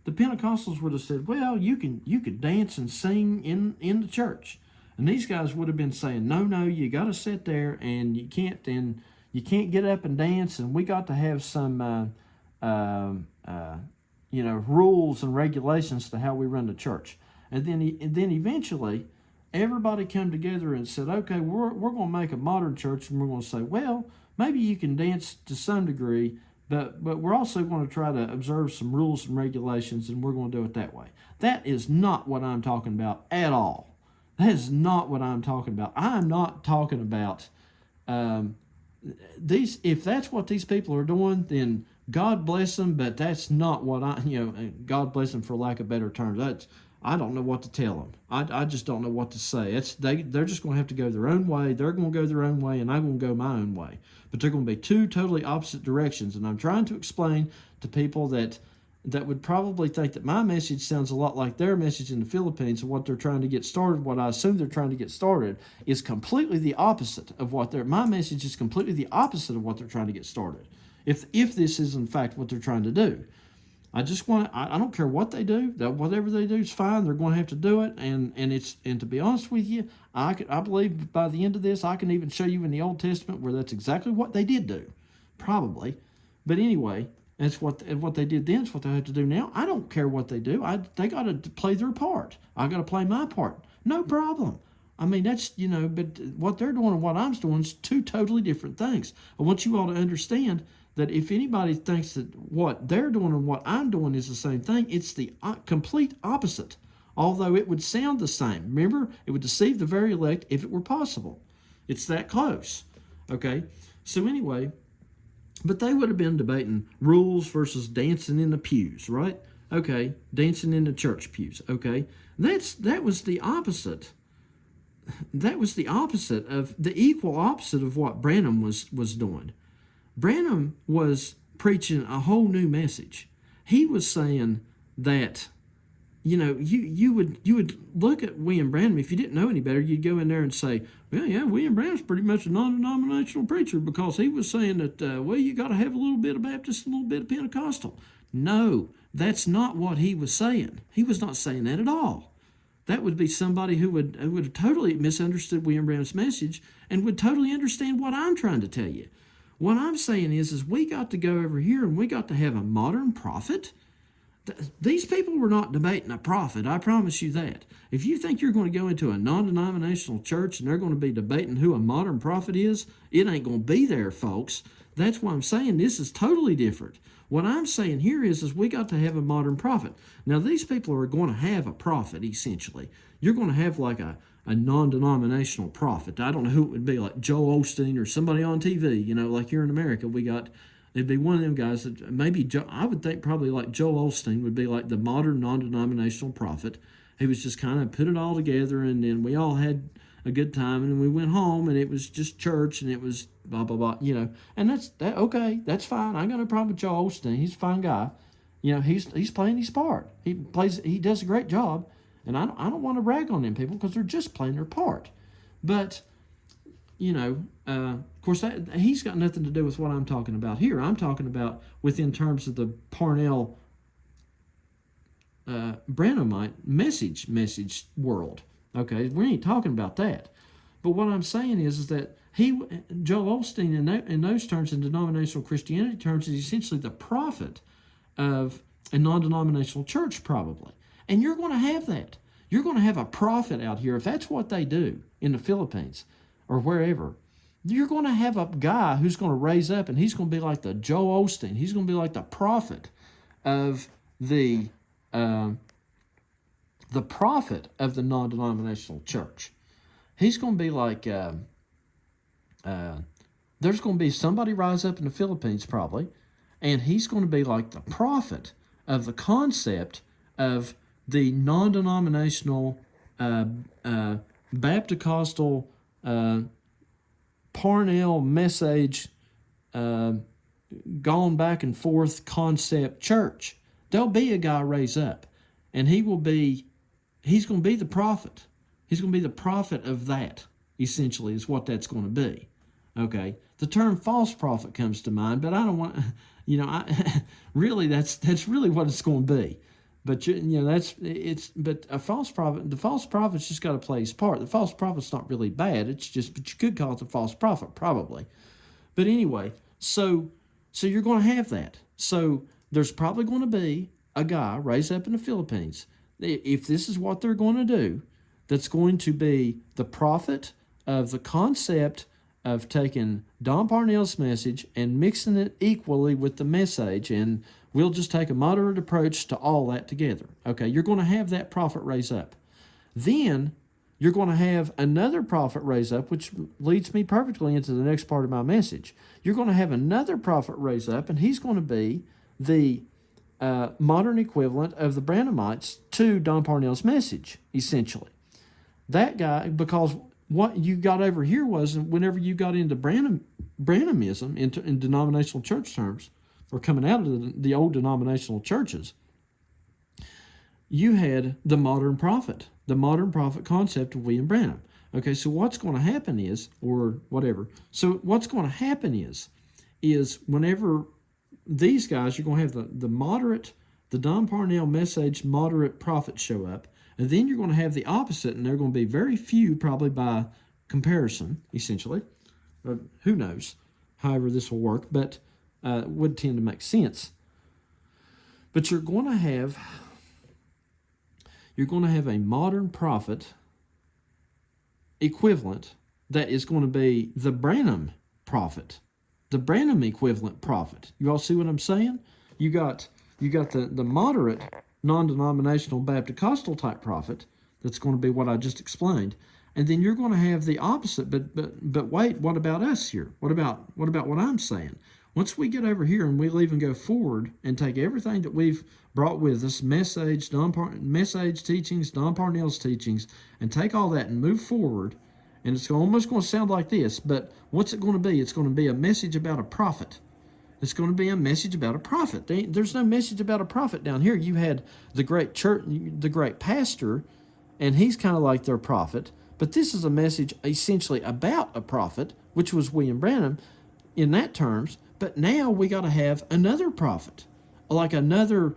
The Pentecostals would have said, well, you could dance and sing in the church. And these guys would have been saying, no, you got to sit there and you can't get up and dance, and we got to have some, rules and regulations to how we run the church. And then eventually, everybody come together and said, okay, we're going to make a modern church, and we're going to say, well, maybe you can dance to some degree, but we're also going to try to observe some rules and regulations, and we're going to do it that way. That is not what I'm talking about at all. That is not what I'm talking about. I'm not talking about these. If that's what these people are doing, then God bless them. But that's not what God bless them, for lack of better terms. I don't know what to tell them. I just don't know what to say. They're just going to have to go their own way. They're going to go their own way, and I'm going to go my own way. But they're going to be two totally opposite directions. And I'm trying to explain to people that would probably think that my message sounds a lot like their message in the Philippines, and what they're trying to get started, what I assume they're trying to get started, is completely the opposite of my message is completely the opposite of what they're trying to get started. If this is in fact what they're trying to do. I don't care what they do, whatever they do is fine. They're going to have to do it, and to be honest with you, I believe by the end of this, I can even show you in the Old Testament where that's exactly what they did do, probably. But anyway, that's what they did then. It's what they have to do now. I don't care what they do. They got to play their part. I got to play my part. No problem. I mean, that's, but what they're doing and what I'm doing is two totally different things. I want you all to understand that if anybody thinks that what they're doing and what I'm doing is the same thing, it's the complete opposite. Although it would sound the same. Remember, it would deceive the very elect if it were possible. It's that close. Okay? So anyway, but they would have been debating rules versus dancing in the pews, right? Okay, dancing in the church pews. Okay, that was the opposite. That was the opposite of the equal opposite of what Branham was doing. Branham was preaching a whole new message. He was saying that, you would look at William Branham. If you didn't know any better, you'd go in there and say, well, yeah, William Branham's pretty much a non-denominational preacher, because he was saying that, you got to have a little bit of Baptist, a little bit of Pentecostal. No, that's not what he was saying. He was not saying that at all. That would be somebody who would have totally misunderstood William Branham's message and would totally understand what I'm trying to tell you. What I'm saying is we got to go over here and we got to have a modern prophet. These people were not debating a prophet, I promise you that. If you think you're going to go into a non-denominational church and they're going to be debating who a modern prophet is, it ain't going to be there, folks. That's why I'm saying this is totally different.
What I'm saying here is we got to have a modern prophet. Now, these people are going to have a prophet, essentially. You're going to have like a non-denominational prophet. I don't know who it would be, like Joel Osteen or somebody on TV. You know, like here in America, it'd be one of them guys that maybe, I would think probably like Joel Osteen would be like the modern non-denominational prophet. He was just kind of put it all together, and then we all had a good time, and then we went home, and it was just church, and it was blah blah blah, you know. And okay, that's fine. I ain't got no problem with Joel Osteen. He's a fine guy, you know. He's playing his part. He does a great job, and I don't want to rag on them people because they're just playing their part. But you know, of course, he's got nothing to do with what I'm talking about here. I'm talking about within terms of the Parnell Branhamite message world. Okay, we ain't talking about that. But what I'm saying is that Joel Osteen, in those terms, in denominational Christianity terms, is essentially the prophet of a non-denominational church, probably. And you're going to have that. You're going to have a prophet out here, if that's what they do in the Philippines or wherever. You're going to have a guy who's going to raise up, and he's going to be like the Joel Osteen. He's going to be like the prophet of the prophet of the non-denominational church. He's going to be like, there's going to be somebody rise up in the Philippines probably, and he's going to be like the prophet of the concept of the non-denominational Baptist-costal Parnell message gone back and forth concept church. There'll be a guy raise up, and he's going to be the prophet. He's going to be the prophet of that, essentially, is what that's going to be. Okay? The term false prophet comes to mind, but I don't want, you know, really that's really what it's going to be. But you know, but a false prophet, the false prophet's just got to play his part. The false prophet's not really bad. It's just, but you could call it a false prophet probably. But anyway, so you're going to have that. So there's probably going to be a guy raised up in the Philippines, if this is what they're going to do, that's going to be the prophet of the concept of taking Don Parnell's message and mixing it equally with the message, and we'll just take a moderate approach to all that together. Okay, you're going to have that prophet raise up. Then you're going to have another prophet raise up, which leads me perfectly into the next part of my message. You're going to have another prophet raise up, and he's going to be the modern equivalent of the Branhamites to Don Parnell's message, essentially. That guy, because what you got over here was, whenever you got into Branhamism, in denominational church terms, or coming out of the old denominational churches, you had the modern prophet concept of William Branham. Okay, so what's going to happen is, or whatever, so what's going to happen is whenever these guys, you're going to have the Don Parnell message moderate prophets show up, and then you're going to have the opposite, and they're going to be very few, probably by comparison, essentially. Who knows? However this will work, but it would tend to make sense. But you're going to have a modern prophet equivalent that is going to be the Branham prophet, the Branham equivalent prophet. You all see what I'm saying? You got the moderate non-denominational Baptist-costal type prophet that's going to be what I just explained, and then you're going to have the opposite. But wait, what about us here? What about what I'm saying? Once we get over here and we leave and go forward and take everything that we've brought with us, message teachings, Don Parnell's teachings, and take all that and move forward, and it's almost going to sound like this, but what's it going to be? It's going to be a message about a prophet. It's going to be a message about a prophet. There's no message about a prophet down here. You had the great church, the great pastor, and he's kind of like their prophet, but this is a message essentially about a prophet, which was William Branham in that terms. But now we got to have another prophet, like another,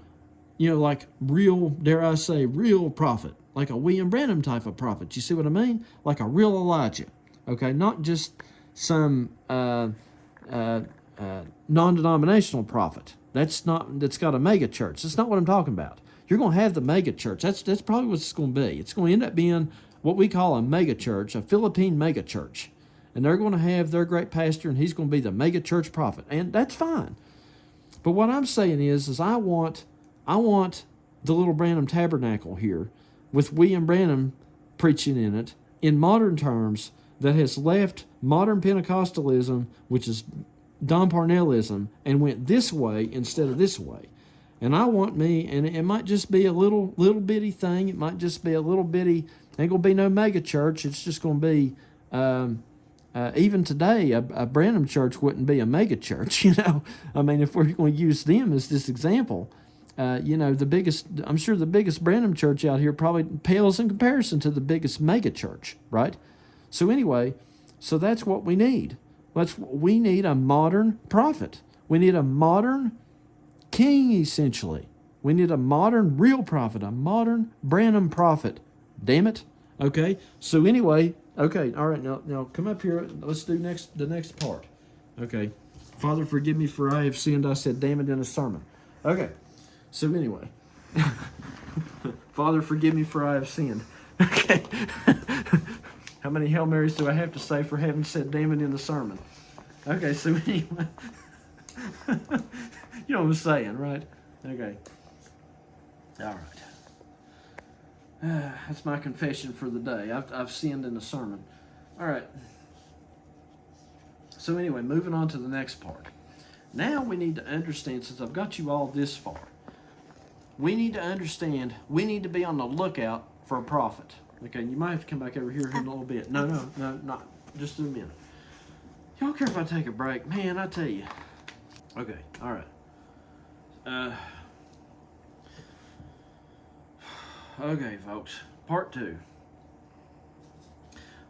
like real, dare I say, real prophet, like a William Branham type of prophet. You see what I mean? Like a real Elijah, okay? Not just some non-denominational prophet. That's got a mega church. That's not what I'm talking about. You're going to have the mega church. That's probably what it's going to be. It's going to end up being what we call a mega church, a Philippine mega church. And they're going to have their great pastor, and he's going to be the mega church prophet. And that's fine. But what I'm saying is I want the little Branham Tabernacle here with William Branham preaching in it in modern terms that has left modern Pentecostalism, which is Don Parnellism, and went this way instead of this way. And I want me, and it might just be a little bitty thing. It might just be a little bitty. Ain't gonna be no mega church. It's just gonna be. Even today, a Branham church wouldn't be a mega church. I mean, if we're going to use them as this example, I'm sure the biggest Branham church out here probably pales in comparison to the biggest mega church, right? So anyway, so that's what we need. We need a modern prophet. We need a modern king, essentially. We need a modern real prophet, a modern Branham prophet. Damn it. Okay. So anyway, okay. All right. Now come up here. Let's do the next part. Okay. Father, forgive me for I have sinned. I said, damn it in a sermon. Okay. So anyway, Father, forgive me for I have sinned. Okay. How many Hail Marys do I have to say for having said damn it in the sermon? Okay. So anyway, you know what I'm saying, right? Okay. All right. That's my confession for the day. I've sinned in the sermon. All right. So anyway, moving on to the next part. Now we need to understand, since I've got you all this far, we need to understand, we need to be on the lookout for a prophet. Okay, you might have to come back over here in a little bit. No, not just in a minute. Y'all care if I take a break? Man, I tell you. Okay, all right. Okay, folks, part 2.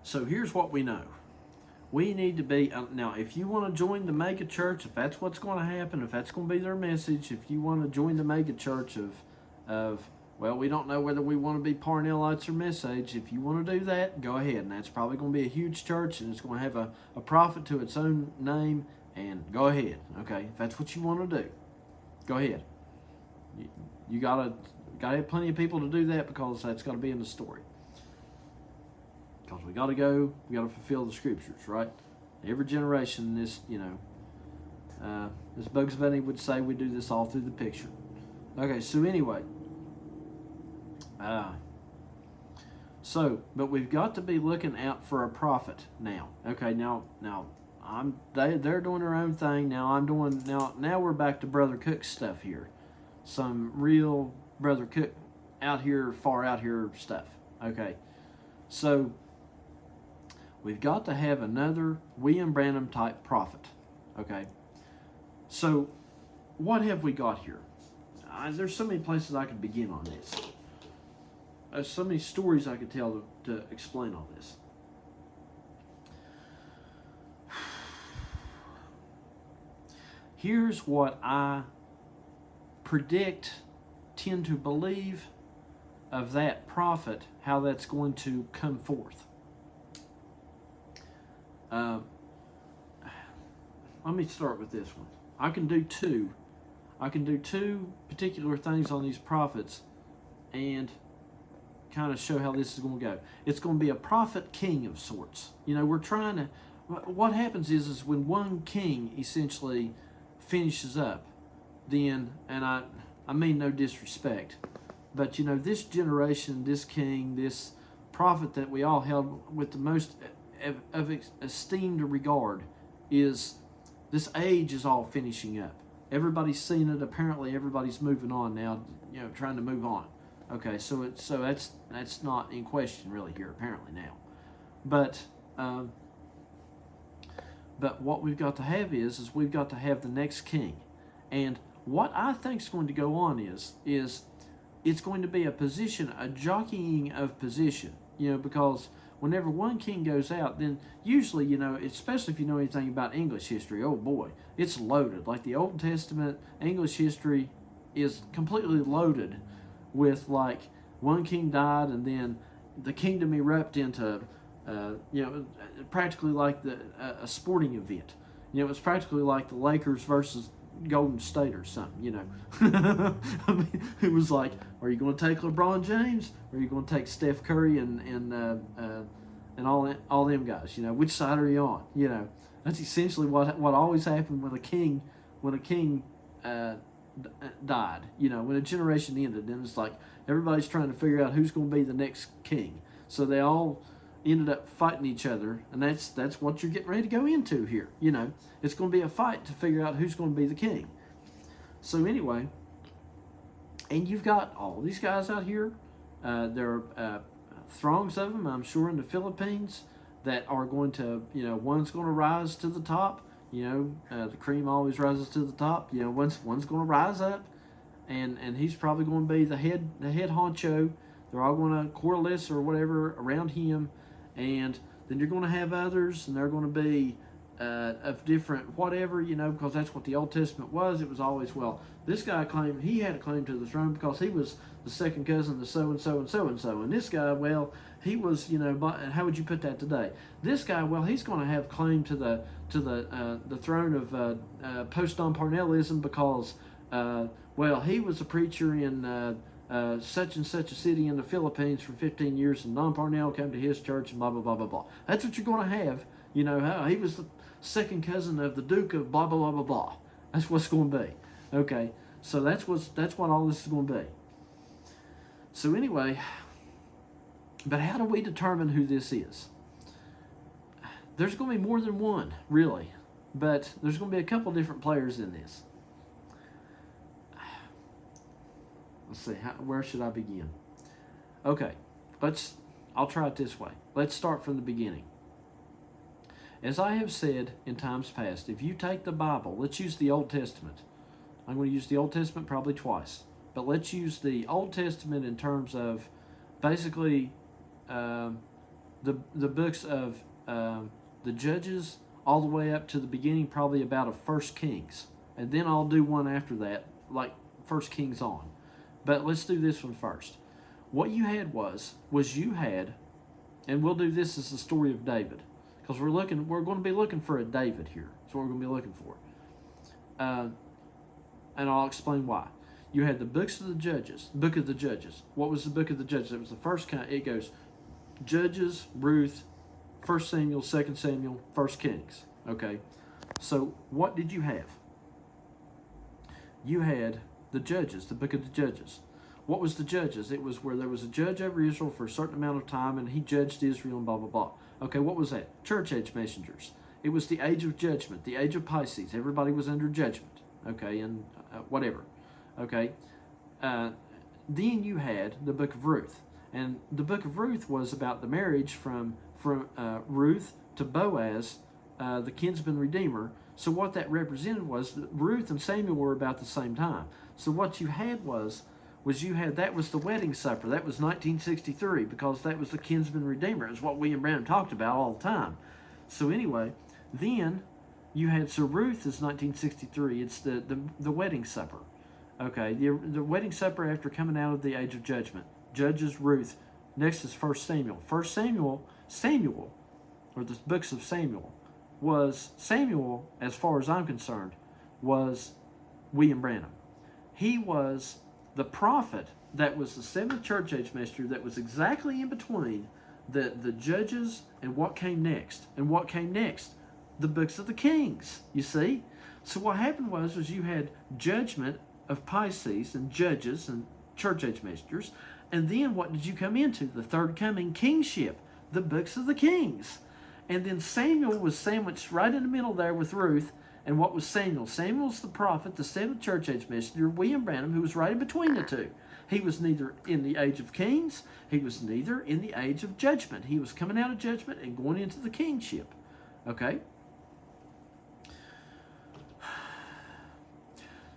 So here's what we know. We need to be, now if you want to join the mega church, if that's what's going to happen, if that's going to be their message, if you want to join the mega church of well, we don't know whether we want to be Parnellites or Message. If you want to do that, go ahead. And that's probably going to be a huge church, and it's going to have a prophet to its own name, and go ahead. Okay, if that's what you want to do, go ahead. You gotta have plenty of people to do that, because that's got to be in the story. Because we got to fulfill the scriptures, right? Every generation, this, as Bugs Bunny would say, we do this all through the picture. Okay, so anyway, but we've got to be looking out for a prophet now. Okay, now they're doing their own thing. Now we're back to Brother Cook's stuff here. Some real Brother Cook far out here stuff. Okay, so we've got to have another William Branham type prophet. Okay, so what have we got here? There's so many places I could begin on this. There's so many stories I could tell to explain all this. Here's what I tend to believe of that prophet, how that's going to come forth. Let me start with this one. I can do two particular things on these prophets and kind of show how this is going to go. It's going to be a prophet king of sorts. We're trying to, what happens is when one king essentially finishes up, then, and I mean no disrespect, but this generation, this king, this prophet that we all held with the most of esteemed regard, is this age is all finishing up. Everybody's seen it. Apparently everybody's moving on now, trying to move on. Okay, so that's not in question really here apparently now. But what we've got to have is we've got to have the next king. And what I think is going to go on is it's going to be a jockeying of position, because whenever one king goes out, then usually, especially if you know anything about English history, oh boy, it's loaded. Like the Old Testament, English history is completely loaded with, like, one king died and then the kingdom erupted into, practically like a sporting event. It's practically like the Lakers versus Golden State or something, I mean, it was like, are you going to take LeBron James, or are you going to take Steph Curry and all them guys? Which side are you on? That's essentially what always happened when a king
died. When a generation ended, then it's like everybody's trying to figure out who's going to be the next king. So they all ended up fighting each other, and that's what you're getting ready to go into here. It's going to be a fight to figure out who's going to be the king. So anyway, and you've got all these guys out here. There are throngs of them, I'm sure, in the Philippines that are going to, one's going to rise to the top. The cream always rises to the top. One's going to rise up, and he's probably going to be the head honcho. They're all going to coalesce or whatever around him, and then you're going to have others, and they're going to be of different whatever, because that's what the Old Testament was. It was always, well, this guy claimed he had a claim to the throne because he was the second cousin to so and so and so and so, and this guy, well, he was, how would you put that today? This guy, well, he's going to have claim to the throne of post-Don Parnellism because, well, he was a preacher in such and such a city in the Philippines for 15 years, and Don Parnell came to his church, and blah blah blah blah blah. That's what you're going to have. He was the second cousin of the Duke of blah blah blah blah blah. That's what's going to be. Okay, so that's what all this is going to be. So anyway, but how do we determine who this is? There's going to be more than one, really, but there's going to be a couple different players in this. Let's see, where should I begin? Okay, I'll try it this way. Let's start from the beginning. As I have said in times past, if you take the Bible, let's use the Old Testament. I'm going to use the Old Testament probably twice, but let's use the Old Testament in terms of basically the books of the Judges all the way up to the beginning, probably about of 1 Kings, and then I'll do one after that, like 1 Kings on. But let's do this one first. What you had was you had, and we'll do this as the story of David, because we're going to be looking for a David here. That's what we're going to be looking for. And I'll explain why. You had the books of the Judges, book of the Judges. What was the book of the Judges? It was the first kind. It goes Judges, Ruth, 1 Samuel, 2 Samuel, 1 Kings. Okay. So what did you have? You had the Judges, the book of the Judges. What was the Judges? It was where there was a judge over Israel for a certain amount of time, and he judged Israel and blah, blah, blah. Okay, what was that? Church age messengers. It was the age of judgment, the age of Pisces. Everybody was under judgment. Okay, and whatever. Okay. Then you had the book of Ruth. And the book of Ruth was about the marriage from Ruth to Boaz, the kinsman redeemer. So what that represented was that Ruth and Samuel were about the same time. So what you had was that was the wedding supper. That was 1963, because that was the kinsman redeemer. It's what William Branham talked about all the time. So anyway, then you had, so Ruth is 1963. It's the wedding supper. Okay, the wedding supper after coming out of the age of judgment. Judges, Ruth. Next is 1 Samuel. 1 Samuel, or the books of Samuel, Samuel, as far as I'm concerned, was William Branham. He was the prophet that was the seventh church age messenger that was exactly in between the Judges and what came next. And what came next? The books of the Kings, you see? So what happened was you had judgment of Pisces and Judges and church age messengers, and then what did you come into? The third coming, kingship, the books of the Kings. And then Samuel was sandwiched right in the middle there with Ruth. And what was Samuel? Samuel's the prophet, the seventh church age messenger, William Branham, who was right in between the two. He was neither in the age of kings, he was neither in the age of judgment. He was coming out of judgment and going into the kingship. Okay?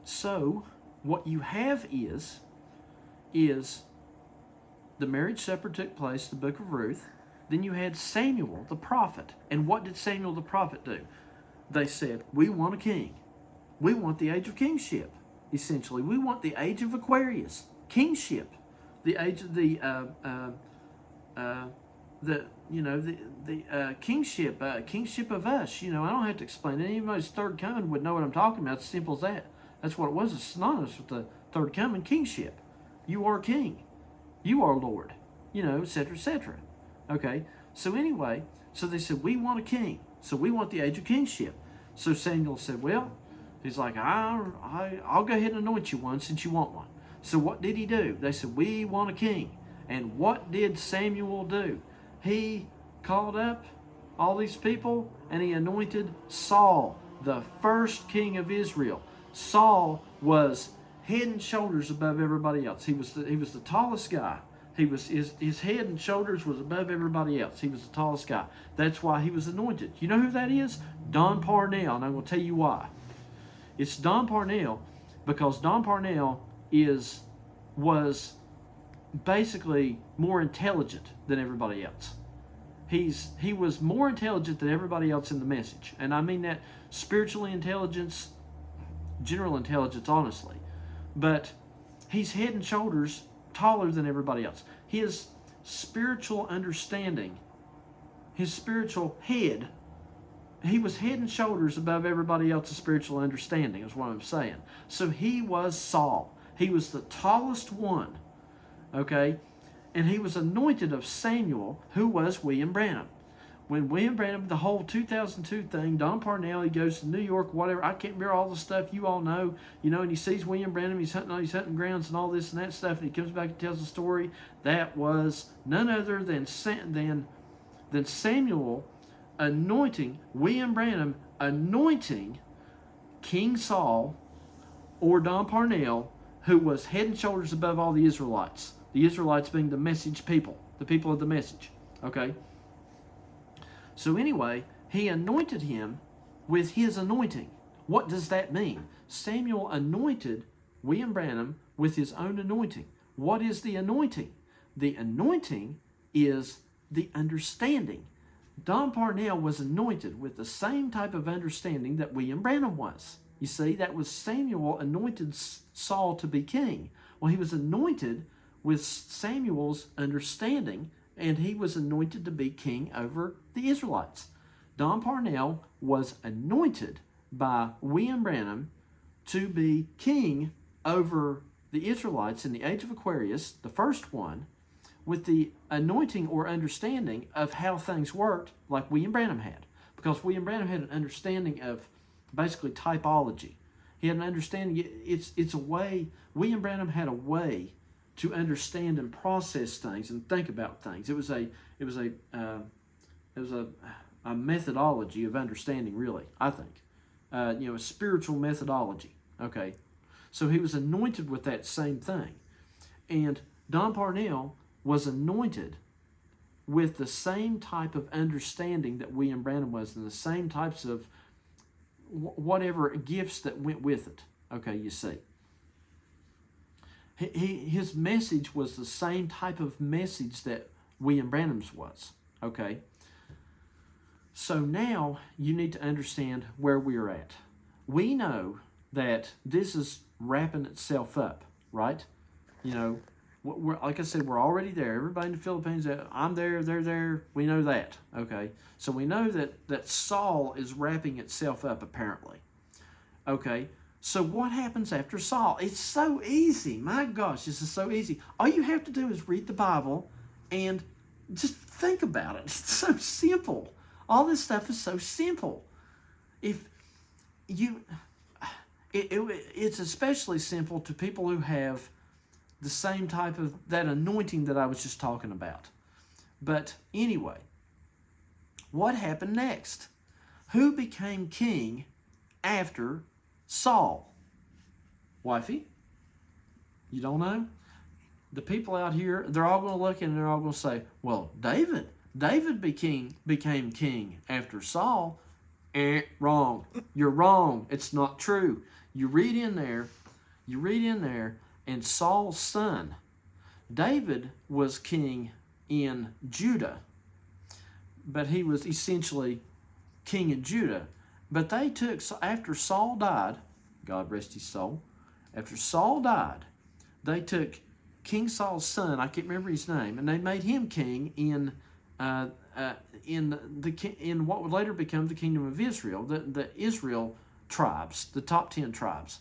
So, what you have is the marriage supper took place, the book of Ruth. Then you had Samuel the prophet. And what did Samuel the prophet do? They said, we want a king. We want the age of kingship, essentially. We want the age of Aquarius, kingship, the age of the kingship of us. I don't have to explain it. Anybody's third coming would know what I'm talking about. It's as simple as that. That's what it was. It's synonymous with the third coming, kingship. You are king. You are Lord. etc., etc. Okay, so anyway, so they said, we want a king. So we want the age of kingship. So Samuel said, well, He's like, I'll go ahead and anoint you one since you want one. So what did he do? They said, we want a king. And what did Samuel do? He called up all these people and he anointed Saul, the first king of Israel. Saul was head and shoulders above everybody else. He was the tallest guy. He was his head and shoulders was above everybody else. He was the tallest guy. That's why he was anointed. You know who that is? Don Parnell, and I'm going to tell you why. It's Don Parnell because Don Parnell was basically more intelligent than everybody else. He was more intelligent than everybody else in the message, and I mean that spiritually intelligence, general intelligence, honestly. But he's head and shoulders taller than everybody else. His spiritual understanding, his spiritual head, he was head and shoulders above everybody else's spiritual understanding, is what I'm saying. So he was Saul. He was the tallest one, okay? And he was anointed of Samuel, who was William Branham. When William Branham, the whole 2002 thing, Don Parnell, he goes to New York, whatever, I can't remember all the stuff you all know, and he sees William Branham, he's hunting on these hunting grounds and all this and that stuff, and he comes back and tells the story. That was none other than Samuel anointing, William Branham anointing King Saul, or Don Parnell, who was head and shoulders above all the Israelites. The Israelites being the message people, the people of the message. Okay? So anyway, he anointed him with his anointing. What does that mean? Samuel anointed William Branham with his own anointing. What is the anointing? The anointing is the understanding. Don Parnell was anointed with the same type of understanding that William Branham was. You see, that was Samuel anointed Saul to be king. Well, he was anointed with Samuel's understanding, and he was anointed to be king over the Israelites. Don Parnell was anointed by William Branham to be king over the Israelites in the age of Aquarius, the first one, with the anointing or understanding of how things worked like William Branham had. Because William Branham had an understanding of basically typology. He had an understanding, it's a way, William Branham had a way to understand and process things and think about things. It was a methodology of understanding, really, I think. A spiritual methodology. Okay. So he was anointed with that same thing. And Don Parnell was anointed with the same type of understanding that William Branham was, and the same types of whatever gifts that went with it. Okay, you see. His message was the same type of message that William Branham's was. Okay. So now you need to understand where we're at. We know that this is wrapping itself up, right? Like I said, we're already there. Everybody in the Philippines, I'm there, they're there. We know that, okay? So we know that Saul is wrapping itself up, apparently. Okay, so what happens after Saul? It's so easy. My gosh, this is so easy. All you have to do is read the Bible and just think about it. It's so simple. All this stuff is so simple. If you, it's especially simple to people who have the same type of, that anointing that I was just talking about. But anyway, what happened next? Who became king after Saul? Wifey? You don't know? The people out here, they're all going to look and they're all going to say, well, David became king after Saul. Wrong. You're wrong. It's not true. You read in there, and Saul's son, David, was king in Judah, but he was essentially king in Judah. But they took, after Saul died, God rest his soul, after Saul died, they took King Saul's son, I can't remember his name, and they made him king in what would later become the kingdom of Israel, the Israel tribes, the top 10 tribes.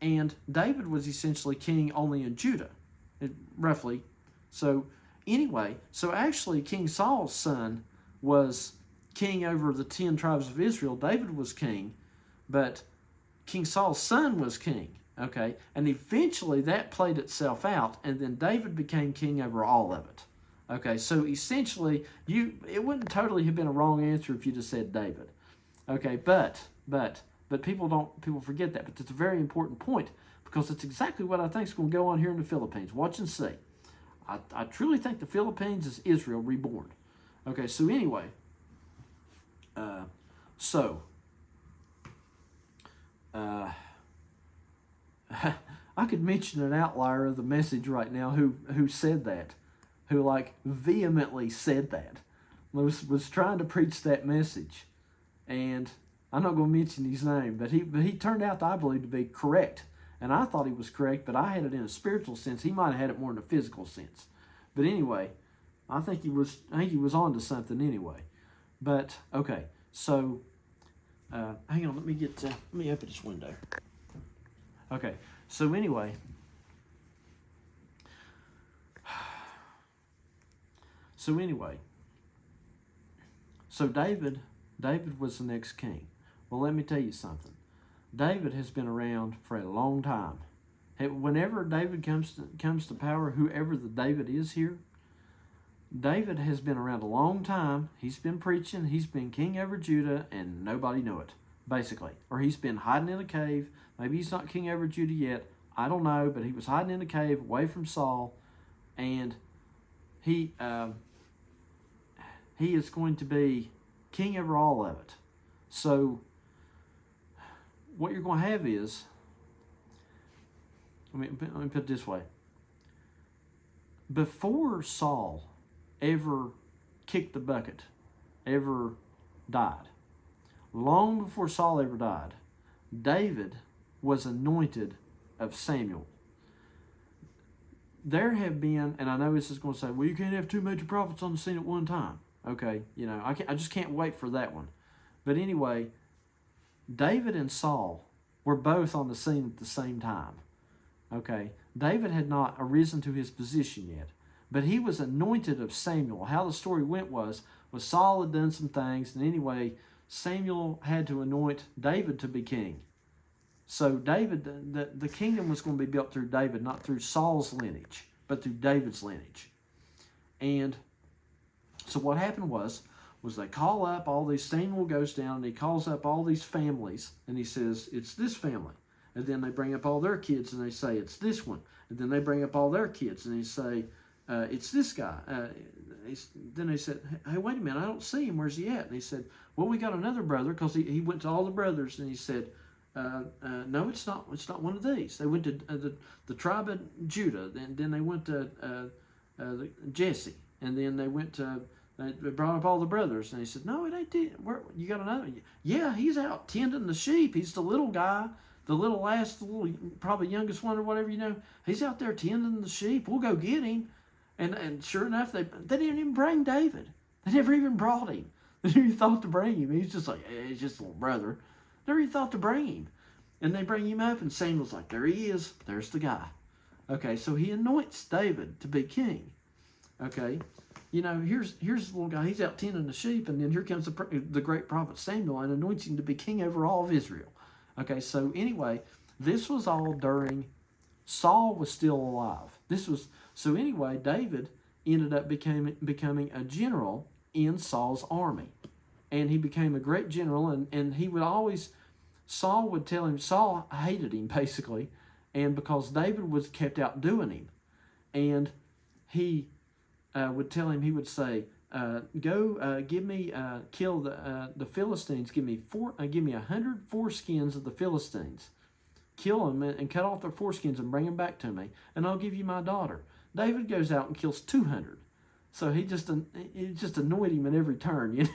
And David was essentially king only in Judah, roughly. So anyway, so actually King Saul's son was king over the 10 tribes of Israel. David was king, but
King Saul's son was king. Okay, and eventually that played itself out, and then David became king over all of it. Okay, so essentially, it wouldn't totally have been a wrong answer if you just said David. Okay, but people forget that. But it's a very important point because it's exactly what I think is going to go on here in the Philippines. Watch and see. I truly think the Philippines is Israel reborn. Okay, so anyway, so I could mention an outlier of the message right now who said that, who like vehemently said that, was trying to preach that message, and I'm not going to mention his name, but he turned out, I believe, to be correct, and I thought he was correct, but I had it in a spiritual sense. He might have had it more in a physical sense, but anyway, I think he was on to something anyway. But okay, so hang on, let me open this window. Okay, so anyway, so David was the next king. Well, let me tell you something. David has been around for a long time. Whenever David comes to power, whoever the David is here, David has been around a long time. He's been preaching. He's been king over Judah, and nobody knew it, basically. Or he's been hiding in a cave. Maybe he's not king over Judah yet. I don't know, but he was hiding in a cave away from Saul, and he is going to be king over all of it. So what you're going to have is, let me put it this way. Before Saul ever kicked the bucket, ever died, long before Saul ever died, David was anointed of Samuel. There have been, and I know this is going to say, well, you can't have two major prophets on the scene at one time. Okay, I just can't wait for that one. But anyway, David and Saul were both on the scene at the same time. Okay, David had not arisen to his position yet, but he was anointed of Samuel. How the story went was Saul had done some things, and anyway, Samuel had to anoint David to be king. So David, the kingdom was going to be built through David, not through Saul's lineage, but through David's lineage. And so what happened was they call up all these, Samuel goes down and he calls up all these families and he says, it's this family. And then they bring up all their kids and they say, it's this one. And then they bring up all their kids and they say, it's this guy. Then they said, hey, wait a minute, I don't see him. Where's he at? And he said, well, we got another brother, because he went to all the brothers and he said, no, it's not one of these. They went to the tribe of Judah, and then they went to Jesse, and then they went to, they brought up all the brothers, and he said, no, it ain't. Where you got another? Yeah, he's out tending the sheep. He's the little guy, the little probably youngest one or whatever, He's out there tending the sheep. We'll go get him. And sure enough, they didn't even bring David. They never even brought him. They never even thought to bring him. He's just like, hey, he's just a little brother. Never even thought to bring him. And they bring him up, and Samuel's like, there he is. There's the guy. Okay, so he anoints David to be king. Okay, here's this little guy. He's out tending the sheep, and then here comes the great prophet Samuel and anoints him to be king over all of Israel. Okay, so anyway, this was all during Saul was still alive. So anyway, David ended up becoming a general in Saul's army. And he became a great general, and he would always, Saul would tell him, Saul hated him basically, and because David was kept outdoing him. And he would tell him, he would say, go kill the Philistines, give me 100 foreskins of the Philistines. Kill them and cut off their foreskins and bring them back to me, and I'll give you my daughter. David goes out and kills 200. So he just annoyed him at every turn,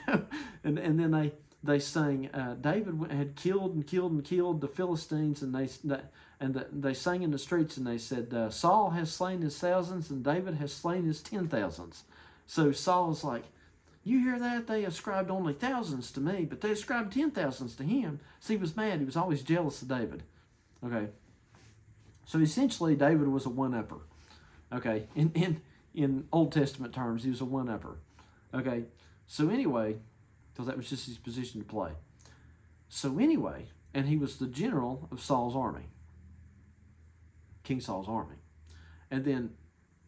And then they sang, David had killed the Philistines, and they sang in the streets, and they said, Saul has slain his thousands and David has slain his 10,000s. So Saul was like, you hear that? They ascribed only thousands to me, but they ascribed 10,000s to him. So he was mad. He was always jealous of David. Okay. So essentially, David was a one-upper. Okay. In Old Testament terms, he was a one-upper. Okay, so anyway, because that was just his position to play. So anyway,
and he was the general of Saul's army, King Saul's army. And then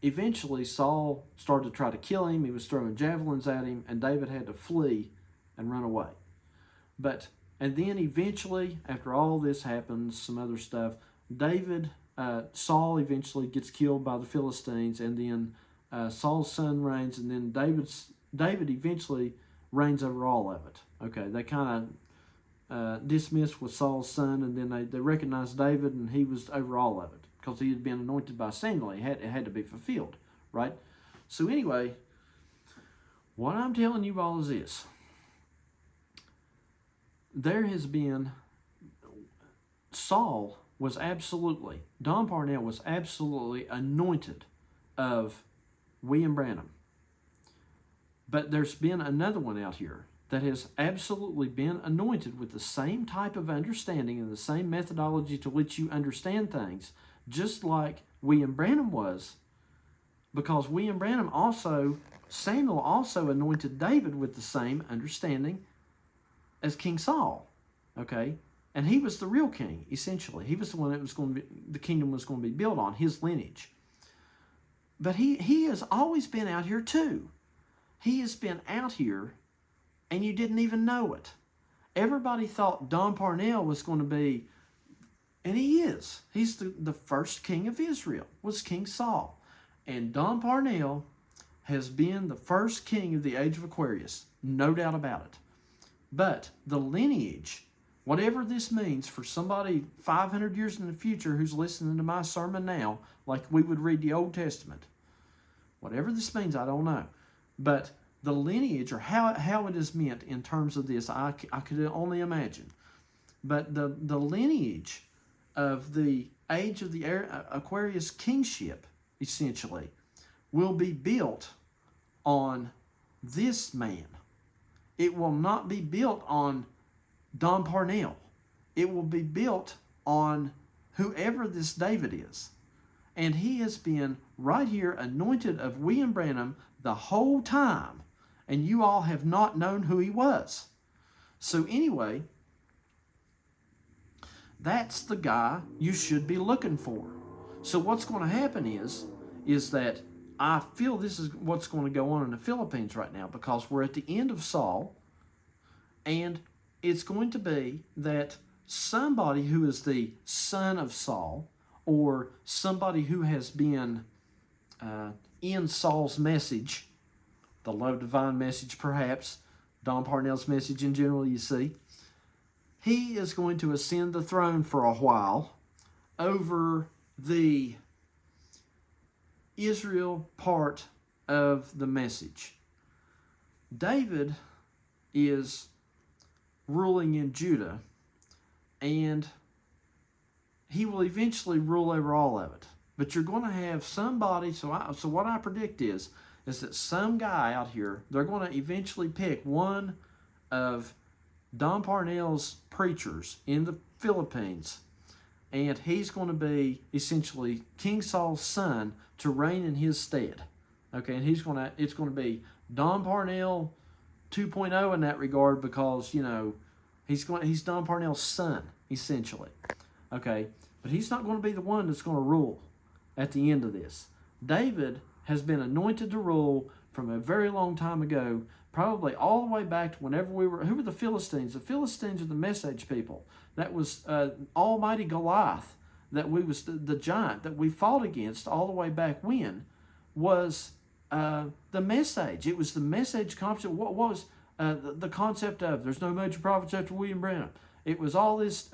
eventually Saul started to try to kill him. He was throwing javelins at him, and David had to flee and run away. And then eventually, after all this happens, some other stuff, Saul eventually gets killed by the Philistines, and then Saul's son reigns, and then David eventually reigns over all of it. Okay, they kind of dismissed with Saul's son, and then they recognized David, and he was over all of it because he had been anointed by Samuel. It had to be fulfilled, right? So anyway, what I'm telling you all is this. There has been, Don Parnell was absolutely anointed of William Branham. But there's been another one out here that has absolutely been anointed with the same type of understanding and the same methodology to which you understand things, just like William Branham was, because Samuel also anointed David with the same understanding as King Saul, okay? And he was the real king, essentially. He was the one that the kingdom was going to be built on, his lineage. But he has always been out here too. He has been out here, and you didn't even know it. Everybody thought Don Parnell was going to be, and he is. He's the first king of Israel, was King Saul. And Don Parnell has been the first king of the age of Aquarius, no doubt about it. But the lineage, whatever this means for somebody 500 years in the future who's listening to my sermon now, like we would read the Old Testament, whatever this means, I don't know. But the lineage, or how it is meant in terms of this, I could only imagine. But the lineage of the age of the Aquarius kingship, essentially, will be built on this man. It will not be built on Don Parnell. It will be built on whoever this David is. And he has been right here anointed of William Branham the whole time. And you all have not known who he was. So anyway, that's the guy you should be looking for. So what's going to happen is that I feel this is what's going to go on in the Philippines right now, because we're at the end of Saul, and it's going to be that somebody who is the son of Saul, or somebody who has been in Saul's message, the low divine message perhaps, Don Parnell's message in general, you see, he is going to ascend the throne for a while over the Israel part of the message. David is ruling in Judah, and he will eventually rule over all of it. But you're going to have somebody, so what I predict is that some guy out here, they're going to eventually pick one of Don Parnell's preachers in the Philippines, and he's going to be essentially King Saul's son to reign in his stead. Okay, and it's going to be Don Parnell 2.0 in that regard, because, you know, he's Don Parnell's son, essentially. Okay, but he's not going to be the one that's going to rule at the end of this. David has been anointed to rule from a very long time ago, probably all the way back to whenever who were the Philistines? The Philistines are the message people. That was Almighty Goliath, the giant that we fought against all the way back when, was the message. It was the message concept. What was the concept of there's no major prophets after William Branham? It was all this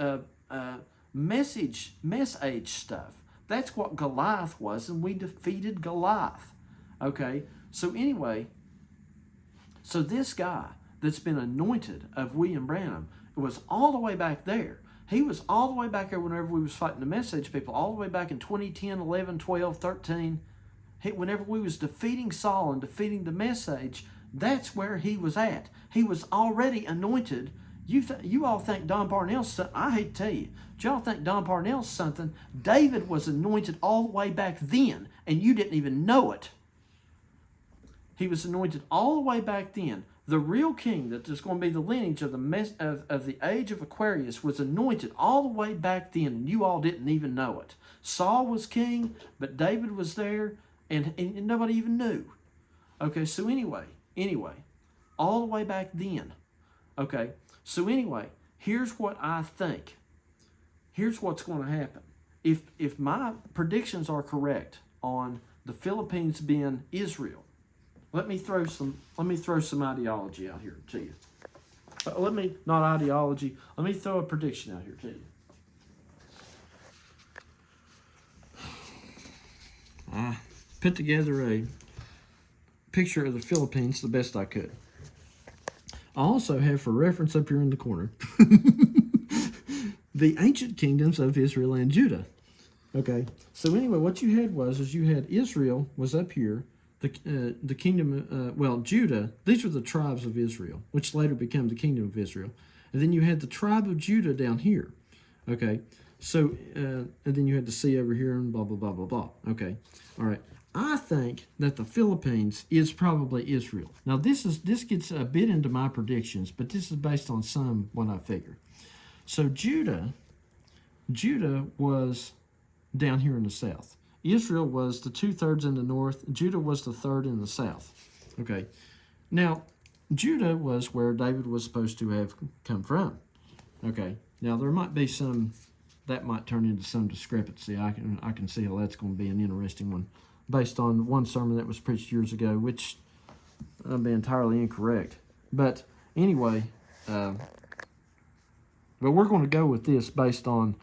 message stuff. That's what Goliath was, and we defeated Goliath. Okay, so anyway, so this guy that's been anointed of William Branham was all the way back there. He was all the way back there whenever we was fighting the message people, all the way back in 2010, 11, 12, 13. Whenever we was defeating Saul and defeating the message, that's where he was at. He was already anointed. You all think Don Parnell's something. I hate to tell you. Y'all think Don Parnell's something. David was anointed all the way back then, and you didn't even know it. He was anointed all the way back then
The real king that is going to be the lineage of of the age of Aquarius was anointed all the way back then, and you all didn't even know it. Saul was king, but David was there, and nobody even knew. Okay, so anyway, all the way back then. Okay, so anyway, here's what I think. Here's what's going to happen. If my predictions are correct on the Philippines being Israel, let me throw some ideology out here to you. Not ideology. Let me throw a prediction out here to you. I put together a picture of the Philippines the best I could. I also have for reference up here in the corner the ancient kingdoms of Israel and Judah. Okay, so anyway, what you had was you had Israel was up here, the kingdom, Judah. These are the tribes of Israel, which later became the kingdom of Israel, and then you had the tribe of Judah down here. Okay, so and then you had the sea over here and blah blah blah blah blah. Okay, all right. I think that the Philippines is probably Israel. Now this gets a bit into my predictions, but this is based on what I figure. So Judah was down here in the south. Israel was the 2/3 in the north. Judah was the 1/3 in the south. Okay. Now, Judah was where David was supposed to have come from. Okay. Now, there might be that might turn into some discrepancy. I can see how that's going to be an interesting one based on one sermon that was preached years ago, which would be entirely incorrect. But anyway, but we're going to go with this based on